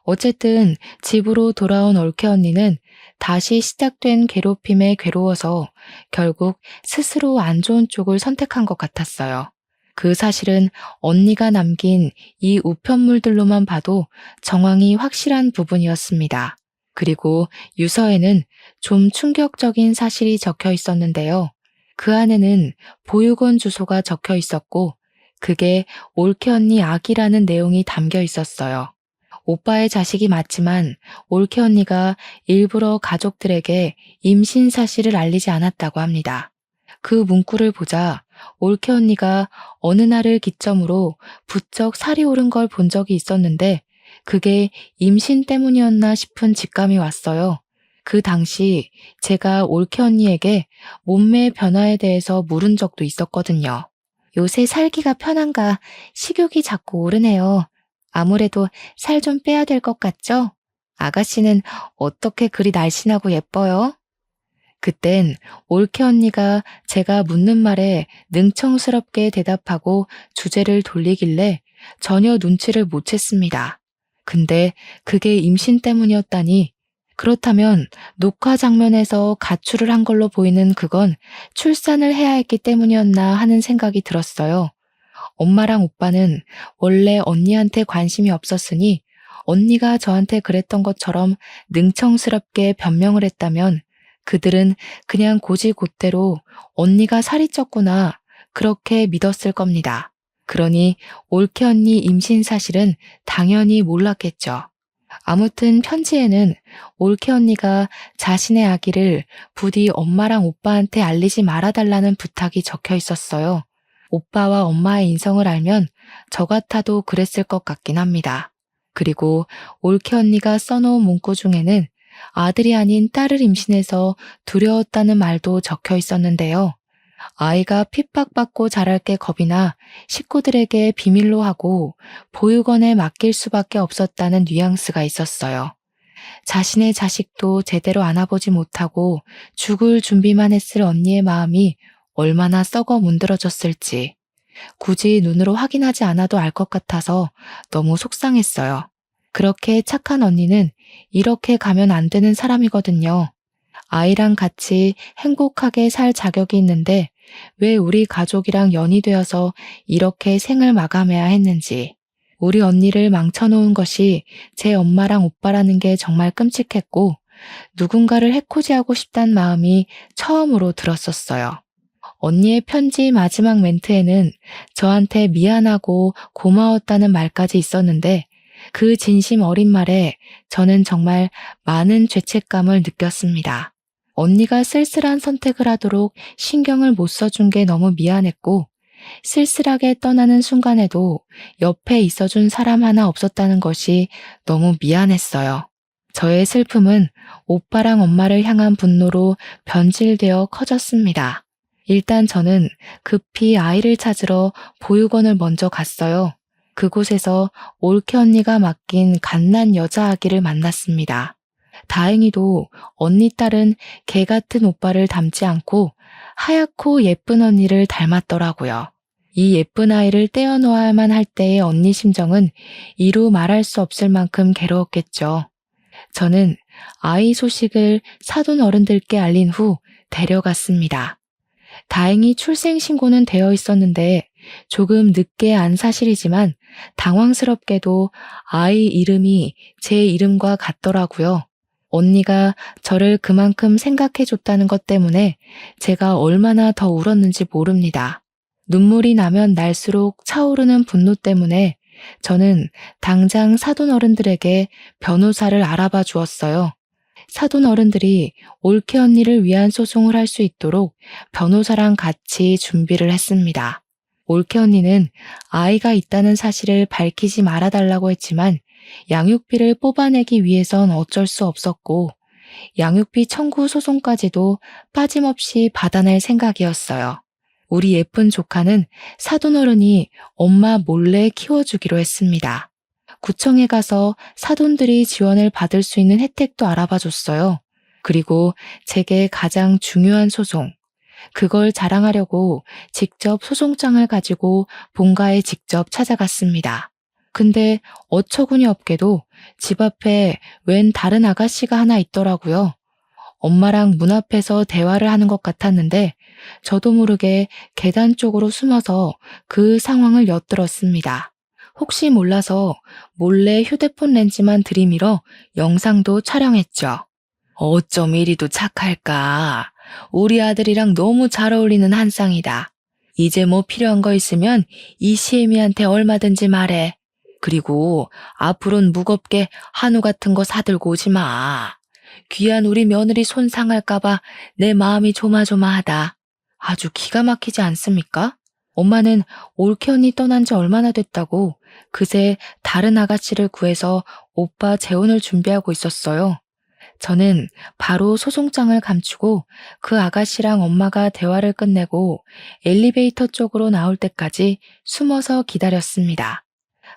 어쨌든 집으로 돌아온 올케 언니는 다시 시작된 괴롭힘에 괴로워서 결국 스스로 안 좋은 쪽을 선택한 것 같았어요. 그 사실은 언니가 남긴 이 우편물들로만 봐도 정황이 확실한 부분이었습니다. 그리고 유서에는 좀 충격적인 사실이 적혀 있었는데요. 그 안에는 보육원 주소가 적혀 있었고 그게 올케 언니 아기라는 내용이 담겨 있었어요. 오빠의 자식이 맞지만 올케 언니가 일부러 가족들에게 임신 사실을 알리지 않았다고 합니다. 그 문구를 보자 올케 언니가 어느 날을 기점으로 부쩍 살이 오른 걸 본 적이 있었는데 그게 임신 때문이었나 싶은 직감이 왔어요. 그 당시 제가 올케 언니에게 몸매 변화에 대해서 물은 적도 있었거든요. 요새 살기가 편한가 식욕이 자꾸 오르네요. 아무래도 살 좀 빼야 될 것 같죠? 아가씨는 어떻게 그리 날씬하고 예뻐요? 그땐 올케 언니가 제가 묻는 말에 능청스럽게 대답하고 주제를 돌리길래 전혀 눈치를 못 챘습니다. 근데 그게 임신 때문이었다니 그렇다면 녹화 장면에서 가출을 한 걸로 보이는 그건 출산을 해야 했기 때문이었나 하는 생각이 들었어요. 엄마랑 오빠는 원래 언니한테 관심이 없었으니 언니가 저한테 그랬던 것처럼 능청스럽게 변명을 했다면 그들은 그냥 곧이곧대로 언니가 살이 쪘구나 그렇게 믿었을 겁니다. 그러니 올케 언니 임신 사실은 당연히 몰랐겠죠. 아무튼 편지에는 올케 언니가 자신의 아기를 부디 엄마랑 오빠한테 알리지 말아달라는 부탁이 적혀 있었어요. 오빠와 엄마의 인성을 알면 저 같아도 그랬을 것 같긴 합니다. 그리고 올케 언니가 써놓은 문구 중에는 아들이 아닌 딸을 임신해서 두려웠다는 말도 적혀 있었는데요. 아이가 핍박받고 자랄 게 겁이 나 식구들에게 비밀로 하고 보육원에 맡길 수밖에 없었다는 뉘앙스가 있었어요. 자신의 자식도 제대로 안아보지 못하고 죽을 준비만 했을 언니의 마음이 얼마나 썩어 문드러졌을지 굳이 눈으로 확인하지 않아도 알 것 같아서 너무 속상했어요. 그렇게 착한 언니는 이렇게 가면 안 되는 사람이거든요. 아이랑 같이 행복하게 살 자격이 있는데 왜 우리 가족이랑 연이 되어서 이렇게 생을 마감해야 했는지. 우리 언니를 망쳐놓은 것이 제 엄마랑 오빠라는 게 정말 끔찍했고 누군가를 해코지하고 싶단 마음이 처음으로 들었었어요. 언니의 편지 마지막 멘트에는 저한테 미안하고 고마웠다는 말까지 있었는데 그 진심 어린 말에 저는 정말 많은 죄책감을 느꼈습니다. 언니가 쓸쓸한 선택을 하도록 신경을 못 써준 게 너무 미안했고 쓸쓸하게 떠나는 순간에도 옆에 있어준 사람 하나 없었다는 것이 너무 미안했어요. 저의 슬픔은 오빠랑 엄마를 향한 분노로 변질되어 커졌습니다. 일단 저는 급히 아이를 찾으러 보육원을 먼저 갔어요. 그곳에서 올케 언니가 맡긴 갓난 여자아기를 만났습니다. 다행히도 언니 딸은 개 같은 오빠를 닮지 않고 하얗고 예쁜 언니를 닮았더라고요. 이 예쁜 아이를 떼어놓아야만 할 때의 언니 심정은 이루 말할 수 없을 만큼 괴로웠겠죠. 저는 아이 소식을 사돈 어른들께 알린 후 데려갔습니다. 다행히 출생신고는 되어 있었는데 조금 늦게 안 사실이지만 당황스럽게도 아이 이름이 제 이름과 같더라고요. 언니가 저를 그만큼 생각해줬다는 것 때문에 제가 얼마나 더 울었는지 모릅니다. 눈물이 나면 날수록 차오르는 분노 때문에 저는 당장 사돈 어른들에게 변호사를 알아봐 주었어요. 사돈 어른들이 올케 언니를 위한 소송을 할 수 있도록 변호사랑 같이 준비를 했습니다. 올케 언니는 아이가 있다는 사실을 밝히지 말아달라고 했지만 양육비를 뽑아내기 위해선 어쩔 수 없었고 양육비 청구 소송까지도 빠짐없이 받아낼 생각이었어요. 우리 예쁜 조카는 사돈 어른이 엄마 몰래 키워주기로 했습니다. 구청에 가서 사돈들이 지원을 받을 수 있는 혜택도 알아봐 줬어요. 그리고 제게 가장 중요한 소송, 그걸 자랑하려고 직접 소송장을 가지고 본가에 직접 찾아갔습니다. 근데 어처구니 없게도 집 앞에 웬 다른 아가씨가 하나 있더라고요. 엄마랑 문 앞에서 대화를 하는 것 같았는데 저도 모르게 계단 쪽으로 숨어서 그 상황을 엿들었습니다. 혹시 몰라서 몰래 휴대폰 렌즈만 들이밀어 영상도 촬영했죠. 어쩜 이리도 착할까. 우리 아들이랑 너무 잘 어울리는 한 쌍이다. 이제 뭐 필요한 거 있으면 이 시애미한테 얼마든지 말해. 그리고 앞으로는 무겁게 한우 같은 거 사들고 오지 마. 귀한 우리 며느리 손 상할까봐 내 마음이 조마조마하다. 아주 기가 막히지 않습니까? 엄마는 올케 언니 떠난 지 얼마나 됐다고 그새 다른 아가씨를 구해서 오빠 재혼을 준비하고 있었어요. 저는 바로 소송장을 감추고 그 아가씨랑 엄마가 대화를 끝내고 엘리베이터 쪽으로 나올 때까지 숨어서 기다렸습니다.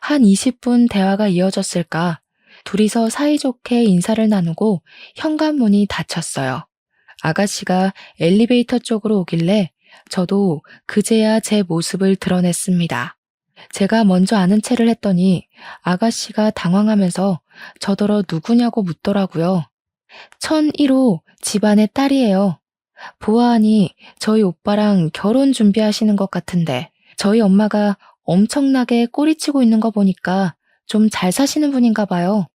한 20분 대화가 이어졌을까? 둘이서 사이좋게 인사를 나누고 현관문이 닫혔어요. 아가씨가 엘리베이터 쪽으로 오길래 저도 그제야 제 모습을 드러냈습니다. 제가 먼저 아는 체를 했더니 아가씨가 당황하면서 저더러 누구냐고 묻더라고요. 1001호 집안의 딸이에요. 보아하니 저희 오빠랑 결혼 준비하시는 것 같은데 저희 엄마가 엄청나게 꼬리치고 있는 거 보니까 좀 잘 사시는 분인가 봐요.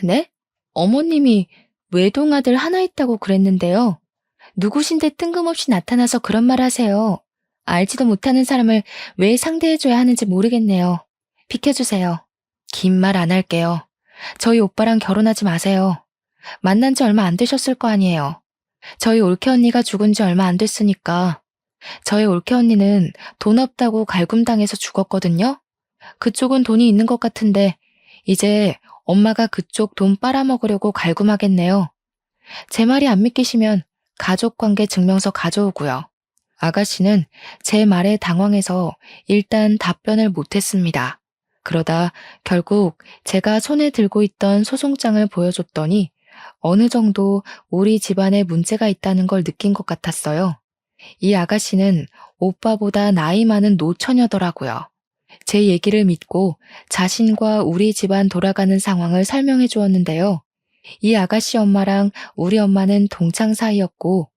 네? 어머님이 외동아들 하나 있다고 그랬는데요. 누구신데 뜬금없이 나타나서 그런 말 하세요. 알지도 못하는 사람을 왜 상대해줘야 하는지 모르겠네요. 비켜주세요. 긴 말 안 할게요. 저희 오빠랑 결혼하지 마세요. 만난 지 얼마 안 되셨을 거 아니에요. 저희 올케 언니가 죽은 지 얼마 안 됐으니까. 저희 올케 언니는 돈 없다고 갈굼당해서 죽었거든요. 그쪽은 돈이 있는 것 같은데 이제 엄마가 그쪽 돈 빨아먹으려고 갈굼하겠네요. 제 말이 안 믿기시면 가족관계 증명서 가져오고요. 아가씨는 제 말에 당황해서 일단 답변을 못했습니다. 그러다 결국 제가 손에 들고 있던 소송장을 보여줬더니 어느 정도 우리 집안에 문제가 있다는 걸 느낀 것 같았어요. 이 아가씨는 오빠보다 나이 많은 노처녀더라고요. 제 얘기를 믿고 자신과 우리 집안 돌아가는 상황을 설명해 주었는데요. 이 아가씨 엄마랑 우리 엄마는 동창 사이였고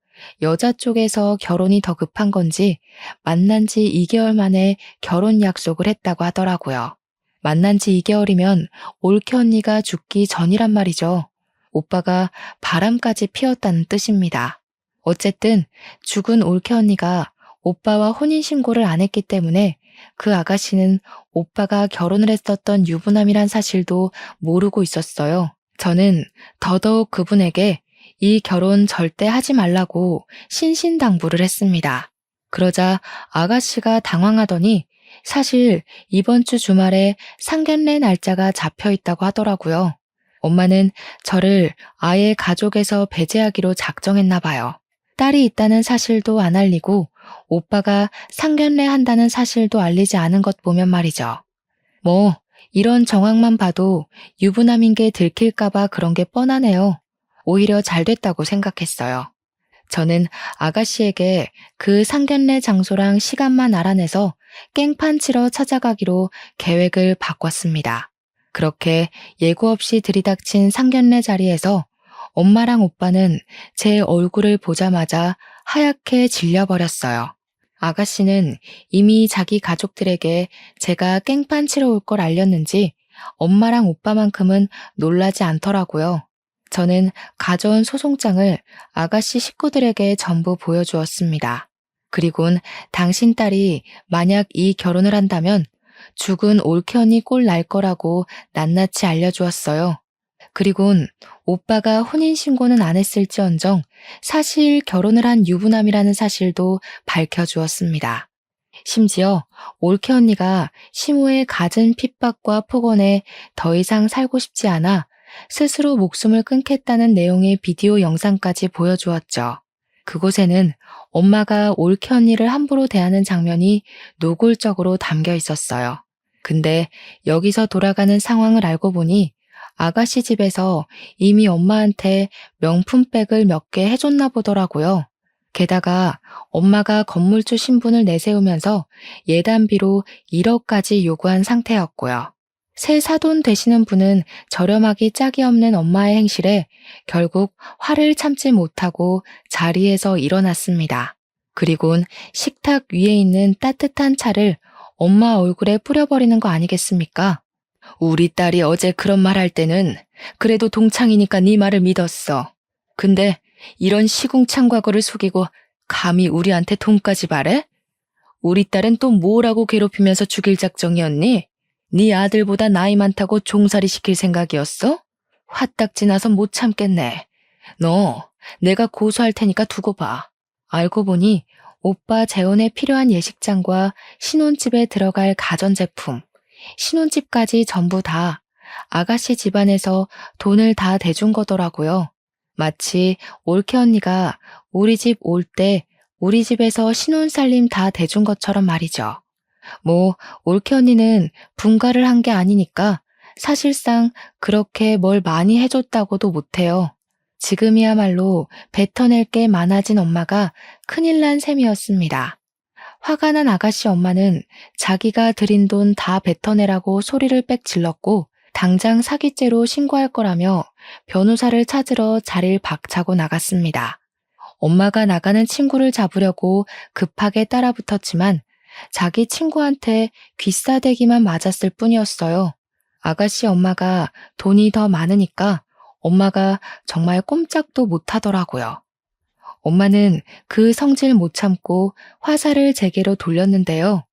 여자 쪽에서 결혼이 더 급한 건지 만난 지 2개월 만에 결혼 약속을 했다고 하더라고요. 만난 지 2개월이면 올케 언니가 죽기 전이란 말이죠. 오빠가 바람까지 피웠다는 뜻입니다. 어쨌든 죽은 올케 언니가 오빠와 혼인신고를 안 했기 때문에 그 아가씨는 오빠가 결혼을 했었던 유부남이란 사실도 모르고 있었어요. 저는 더더욱 그분에게 이 결혼 절대 하지 말라고 신신당부를 했습니다. 그러자 아가씨가 당황하더니 사실 이번 주 주말에 상견례 날짜가 잡혀 있다고 하더라고요. 엄마는 저를 아예 가족에서 배제하기로 작정했나 봐요. 딸이 있다는 사실도 안 알리고 오빠가 상견례 한다는 사실도 알리지 않은 것 보면 말이죠. 뭐 이런 정황만 봐도 유부남인 게 들킬까봐 그런 게 뻔하네요. 오히려 잘 됐다고 생각했어요. 저는 아가씨에게 그 상견례 장소랑 시간만 알아내서 깽판 치러 찾아가기로 계획을 바꿨습니다. 그렇게 예고 없이 들이닥친 상견례 자리에서 엄마랑 오빠는 제 얼굴을 보자마자 하얗게 질려버렸어요. 아가씨는 이미 자기 가족들에게 제가 깽판 치러 올 걸 알렸는지 엄마랑 오빠만큼은 놀라지 않더라고요. 저는 가져온 소송장을 아가씨 식구들에게 전부 보여주었습니다. 그리곤 당신 딸이 만약 이 결혼을 한다면 죽은 올케 언니 꼴 날 거라고 낱낱이 알려주었어요. 그리곤 오빠가 혼인신고는 안 했을지언정 사실 결혼을 한 유부남이라는 사실도 밝혀주었습니다. 심지어 올케 언니가 시모의 갖은 핍박과 폭언에 더 이상 살고 싶지 않아 스스로 목숨을 끊겠다는 내용의 비디오 영상까지 보여주었죠. 그곳에는 엄마가 올케 언니를 함부로 대하는 장면이 노골적으로 담겨 있었어요. 근데 여기서 돌아가는 상황을 알고 보니 아가씨 집에서 이미 엄마한테 명품백을 몇 개 해줬나 보더라고요. 게다가 엄마가 건물주 신분을 내세우면서 예단비로 1억까지 요구한 상태였고요. 새 사돈 되시는 분은 저렴하기 짝이 없는 엄마의 행실에 결국 화를 참지 못하고 자리에서 일어났습니다. 그리곤 식탁 위에 있는 따뜻한 차를 엄마 얼굴에 뿌려버리는 거 아니겠습니까? 우리 딸이 어제 그런 말 할 때는 그래도 동창이니까 네 말을 믿었어. 근데 이런 시궁창 과거를 속이고 감히 우리한테 돈까지 바래? 우리 딸은 또 뭐라고 괴롭히면서 죽일 작정이었니? 네 아들보다 나이 많다고 종살이 시킬 생각이었어? 화딱지 나서 못 참겠네. 너 내가 고소할 테니까 두고 봐. 알고 보니 오빠 재혼에 필요한 예식장과 신혼집에 들어갈 가전제품, 신혼집까지 전부 다 아가씨 집안에서 돈을 다 대준 거더라고요. 마치 올케 언니가 우리 집 올 때 우리 집에서 신혼살림 다 대준 것처럼 말이죠. 뭐 올케 언니는 분가를 한 게 아니니까 사실상 그렇게 뭘 많이 해줬다고도 못해요. 지금이야말로 뱉어낼 게 많아진 엄마가 큰일 난 셈이었습니다. 화가 난 아가씨 엄마는 자기가 들인 돈 다 뱉어내라고 소리를 빽 질렀고 당장 사기죄로 신고할 거라며 변호사를 찾으러 자리를 박차고 나갔습니다. 엄마가 나가는 친구를 잡으려고 급하게 따라붙었지만 자기 친구한테 귀싸대기만 맞았을 뿐이었어요. 아가씨 엄마가 돈이 더 많으니까 엄마가 정말 꼼짝도 못하더라고요. 엄마는 그 성질 못 참고 화살을 제게로 돌렸는데요.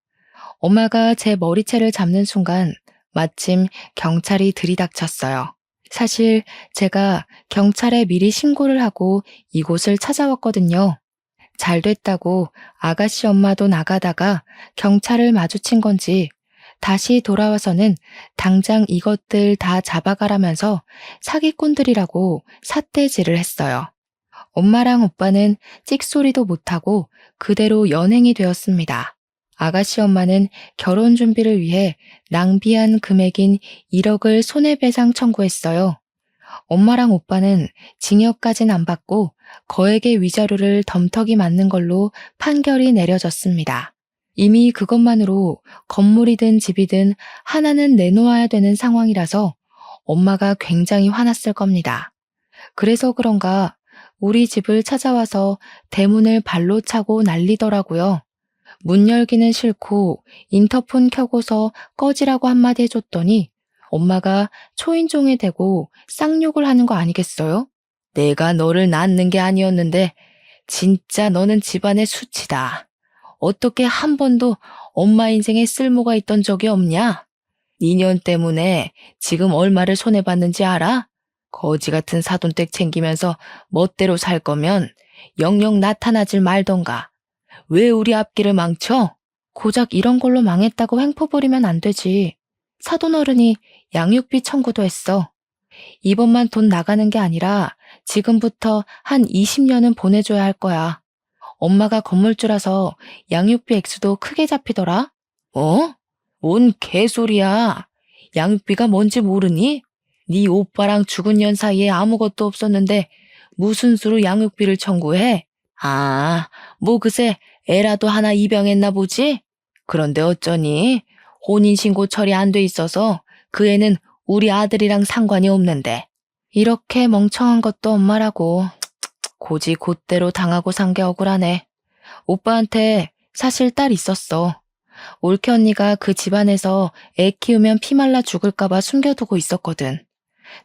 엄마가 제 머리채를 잡는 순간 마침 경찰이 들이닥쳤어요. 사실 제가 경찰에 미리 신고를 하고 이곳을 찾아왔거든요. 잘 됐다고 아가씨 엄마도 나가다가 경찰을 마주친 건지 다시 돌아와서는 당장 이것들 다 잡아가라면서 사기꾼들이라고 삿대질을 했어요. 엄마랑 오빠는 찍소리도 못하고 그대로 연행이 되었습니다. 아가씨 엄마는 결혼 준비를 위해 낭비한 금액인 1억을 손해배상 청구했어요. 엄마랑 오빠는 징역까진 안 받고 거액의 위자료를 덤터기 맞는 걸로 판결이 내려졌습니다. 이미 그것만으로 건물이든 집이든 하나는 내놓아야 되는 상황이라서 엄마가 굉장히 화났을 겁니다. 그래서 그런가 우리 집을 찾아와서 대문을 발로 차고 난리더라고요. 문 열기는 싫고 인터폰 켜고서 꺼지라고 한마디 해줬더니 엄마가 초인종에 대고 쌍욕을 하는 거 아니겠어요? 내가 너를 낳는 게 아니었는데 진짜 너는 집안의 수치다. 어떻게 한 번도 엄마 인생에 쓸모가 있던 적이 없냐? 니년 때문에 지금 얼마를 손해봤는지 알아? 거지 같은 사돈댁 챙기면서 멋대로 살 거면 영영 나타나질 말던가. 왜 우리 앞길을 망쳐? 고작 이런 걸로 망했다고 횡포 부리면 안 되지. 사돈어른이 양육비 청구도 했어. 이번만 돈 나가는 게 아니라 지금부터 한 20년은 보내줘야 할 거야. 엄마가 건물주라서 양육비 액수도 크게 잡히더라. 어? 뭔 개소리야. 양육비가 뭔지 모르니? 네 오빠랑 죽은 년 사이에 아무것도 없었는데 무슨 수로 양육비를 청구해? 아, 뭐 그새 애라도 하나 입양했나 보지? 그런데 어쩌니? 혼인신고 처리 안 돼 있어서 그 애는 우리 아들이랑 상관이 없는데. 이렇게 멍청한 것도 엄마라고. 고지 곧대로 당하고 산 게 억울하네. 오빠한테 사실 딸 있었어. 올케 언니가 그 집안에서 애 키우면 피 말라 죽을까봐 숨겨두고 있었거든.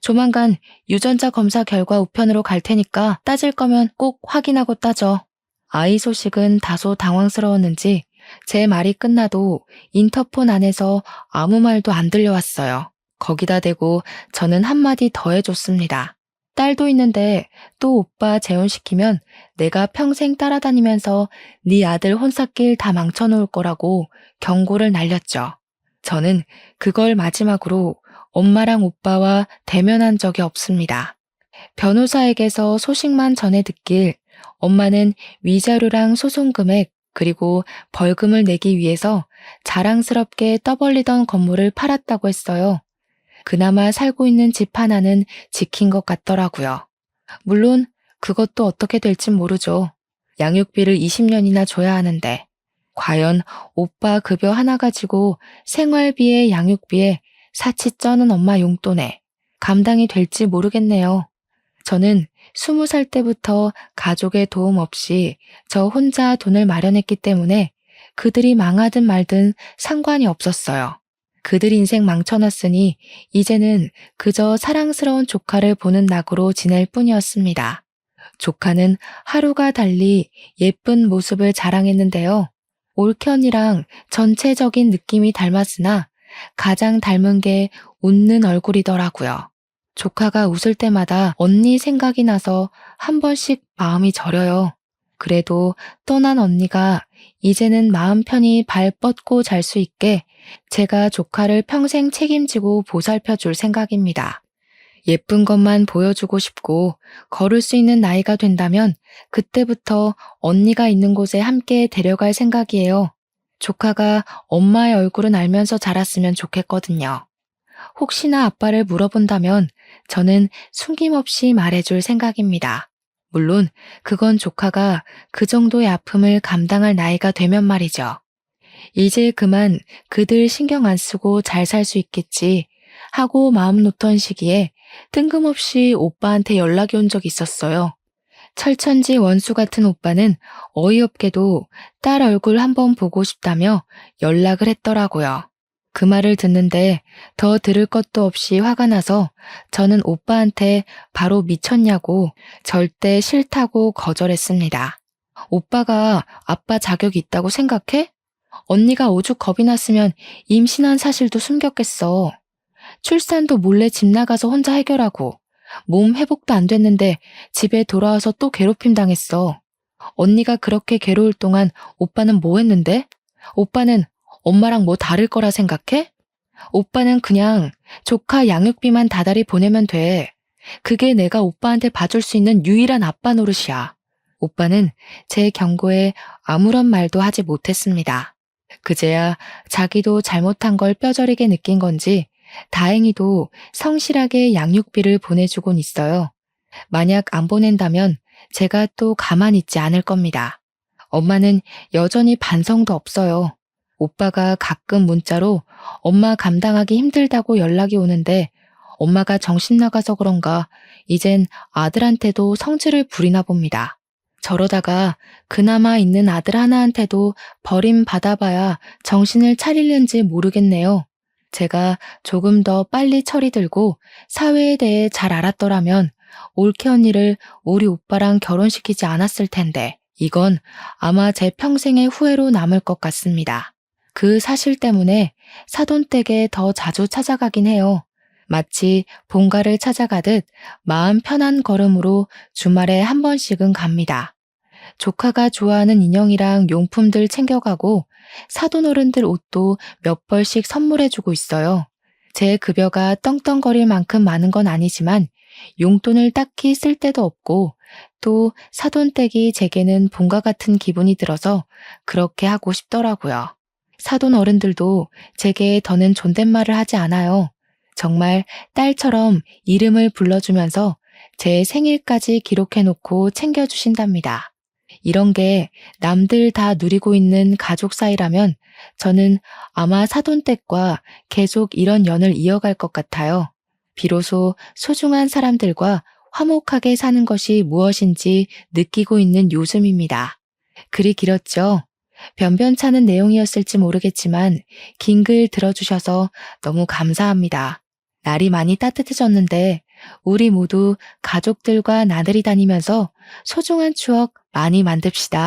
조만간 유전자 검사 결과 우편으로 갈 테니까 따질 거면 꼭 확인하고 따져. 아이 소식은 다소 당황스러웠는지 제 말이 끝나도 인터폰 안에서 아무 말도 안 들려왔어요. 거기다 대고 저는 한마디 더 해줬습니다. 딸도 있는데 또 오빠 재혼시키면 내가 평생 따라다니면서 네 아들 혼사길 다 망쳐놓을 거라고 경고를 날렸죠. 저는 그걸 마지막으로 엄마랑 오빠와 대면한 적이 없습니다. 변호사에게서 소식만 전해 듣길 엄마는 위자료랑 소송 금액 그리고 벌금을 내기 위해서 자랑스럽게 떠벌리던 건물을 팔았다고 했어요. 그나마 살고 있는 집 하나는 지킨 것 같더라고요. 물론 그것도 어떻게 될진 모르죠. 양육비를 20년이나 줘야 하는데 과연 오빠 급여 하나 가지고 생활비에 양육비에 사치 쩌는 엄마 용돈에 감당이 될지 모르겠네요. 저는 20살 때부터 가족의 도움 없이 저 혼자 돈을 마련했기 때문에 그들이 망하든 말든 상관이 없었어요. 그들 인생 망쳐놨으니 이제는 그저 사랑스러운 조카를 보는 낙으로 지낼 뿐이었습니다. 조카는 하루가 달리 예쁜 모습을 자랑했는데요. 올케 언니랑 전체적인 느낌이 닮았으나 가장 닮은 게 웃는 얼굴이더라고요. 조카가 웃을 때마다 언니 생각이 나서 한 번씩 마음이 저려요. 그래도 떠난 언니가 이제는 마음 편히 발 뻗고 잘 수 있게 제가 조카를 평생 책임지고 보살펴 줄 생각입니다. 예쁜 것만 보여주고 싶고 걸을 수 있는 나이가 된다면 그때부터 언니가 있는 곳에 함께 데려갈 생각이에요. 조카가 엄마의 얼굴은 알면서 자랐으면 좋겠거든요. 혹시나 아빠를 물어본다면 저는 숨김없이 말해줄 생각입니다. 물론 그건 조카가 그 정도의 아픔을 감당할 나이가 되면 말이죠. 이제 그만 그들 신경 안 쓰고 잘 살 수 있겠지 하고 마음 놓던 시기에 뜬금없이 오빠한테 연락이 온 적이 있었어요. 철천지 원수 같은 오빠는 어이없게도 딸 얼굴 한번 보고 싶다며 연락을 했더라고요. 그 말을 듣는데 더 들을 것도 없이 화가 나서 저는 오빠한테 바로 미쳤냐고 절대 싫다고 거절했습니다. 오빠가 아빠 자격이 있다고 생각해? 언니가 오죽 겁이 났으면 임신한 사실도 숨겼겠어. 출산도 몰래 집 나가서 혼자 해결하고 몸 회복도 안 됐는데 집에 돌아와서 또 괴롭힘 당했어. 언니가 그렇게 괴로울 동안 오빠는 뭐 했는데? 오빠는 엄마랑 뭐 다를 거라 생각해? 오빠는 그냥 조카 양육비만 다달이 보내면 돼. 그게 내가 오빠한테 봐줄 수 있는 유일한 아빠 노릇이야. 오빠는 제 경고에 아무런 말도 하지 못했습니다. 그제야 자기도 잘못한 걸 뼈저리게 느낀 건지 다행히도 성실하게 양육비를 보내주곤 있어요. 만약 안 보낸다면 제가 또 가만히 있지 않을 겁니다. 엄마는 여전히 반성도 없어요. 오빠가 가끔 문자로 엄마 감당하기 힘들다고 연락이 오는데 엄마가 정신 나가서 그런가 이젠 아들한테도 성질을 부리나 봅니다. 저러다가 그나마 있는 아들 하나한테도 버림받아봐야 정신을 차리는지 모르겠네요. 제가 조금 더 빨리 철이 들고 사회에 대해 잘 알았더라면 올케 언니를 우리 오빠랑 결혼시키지 않았을 텐데 이건 아마 제 평생의 후회로 남을 것 같습니다. 그 사실 때문에 사돈댁에 더 자주 찾아가긴 해요. 마치 본가를 찾아가듯 마음 편한 걸음으로 주말에 한 번씩은 갑니다. 조카가 좋아하는 인형이랑 용품들 챙겨가고 사돈어른들 옷도 몇 벌씩 선물해주고 있어요. 제 급여가 떵떵거릴 만큼 많은 건 아니지만 용돈을 딱히 쓸 데도 없고 또 사돈댁이 제게는 본가 같은 기분이 들어서 그렇게 하고 싶더라고요. 사돈 어른들도 제게 더는 존댓말을 하지 않아요. 정말 딸처럼 이름을 불러주면서 제 생일까지 기록해놓고 챙겨주신답니다. 이런 게 남들 다 누리고 있는 가족 사이라면 저는 아마 사돈댁과 계속 이런 연을 이어갈 것 같아요. 비로소 소중한 사람들과 화목하게 사는 것이 무엇인지 느끼고 있는 요즘입니다. 글이 길었죠. 변변찮은 내용이었을지 모르겠지만 긴 글 들어주셔서 너무 감사합니다. 날이 많이 따뜻해졌는데 우리 모두 가족들과 나들이 다니면서 소중한 추억 많이 만듭시다.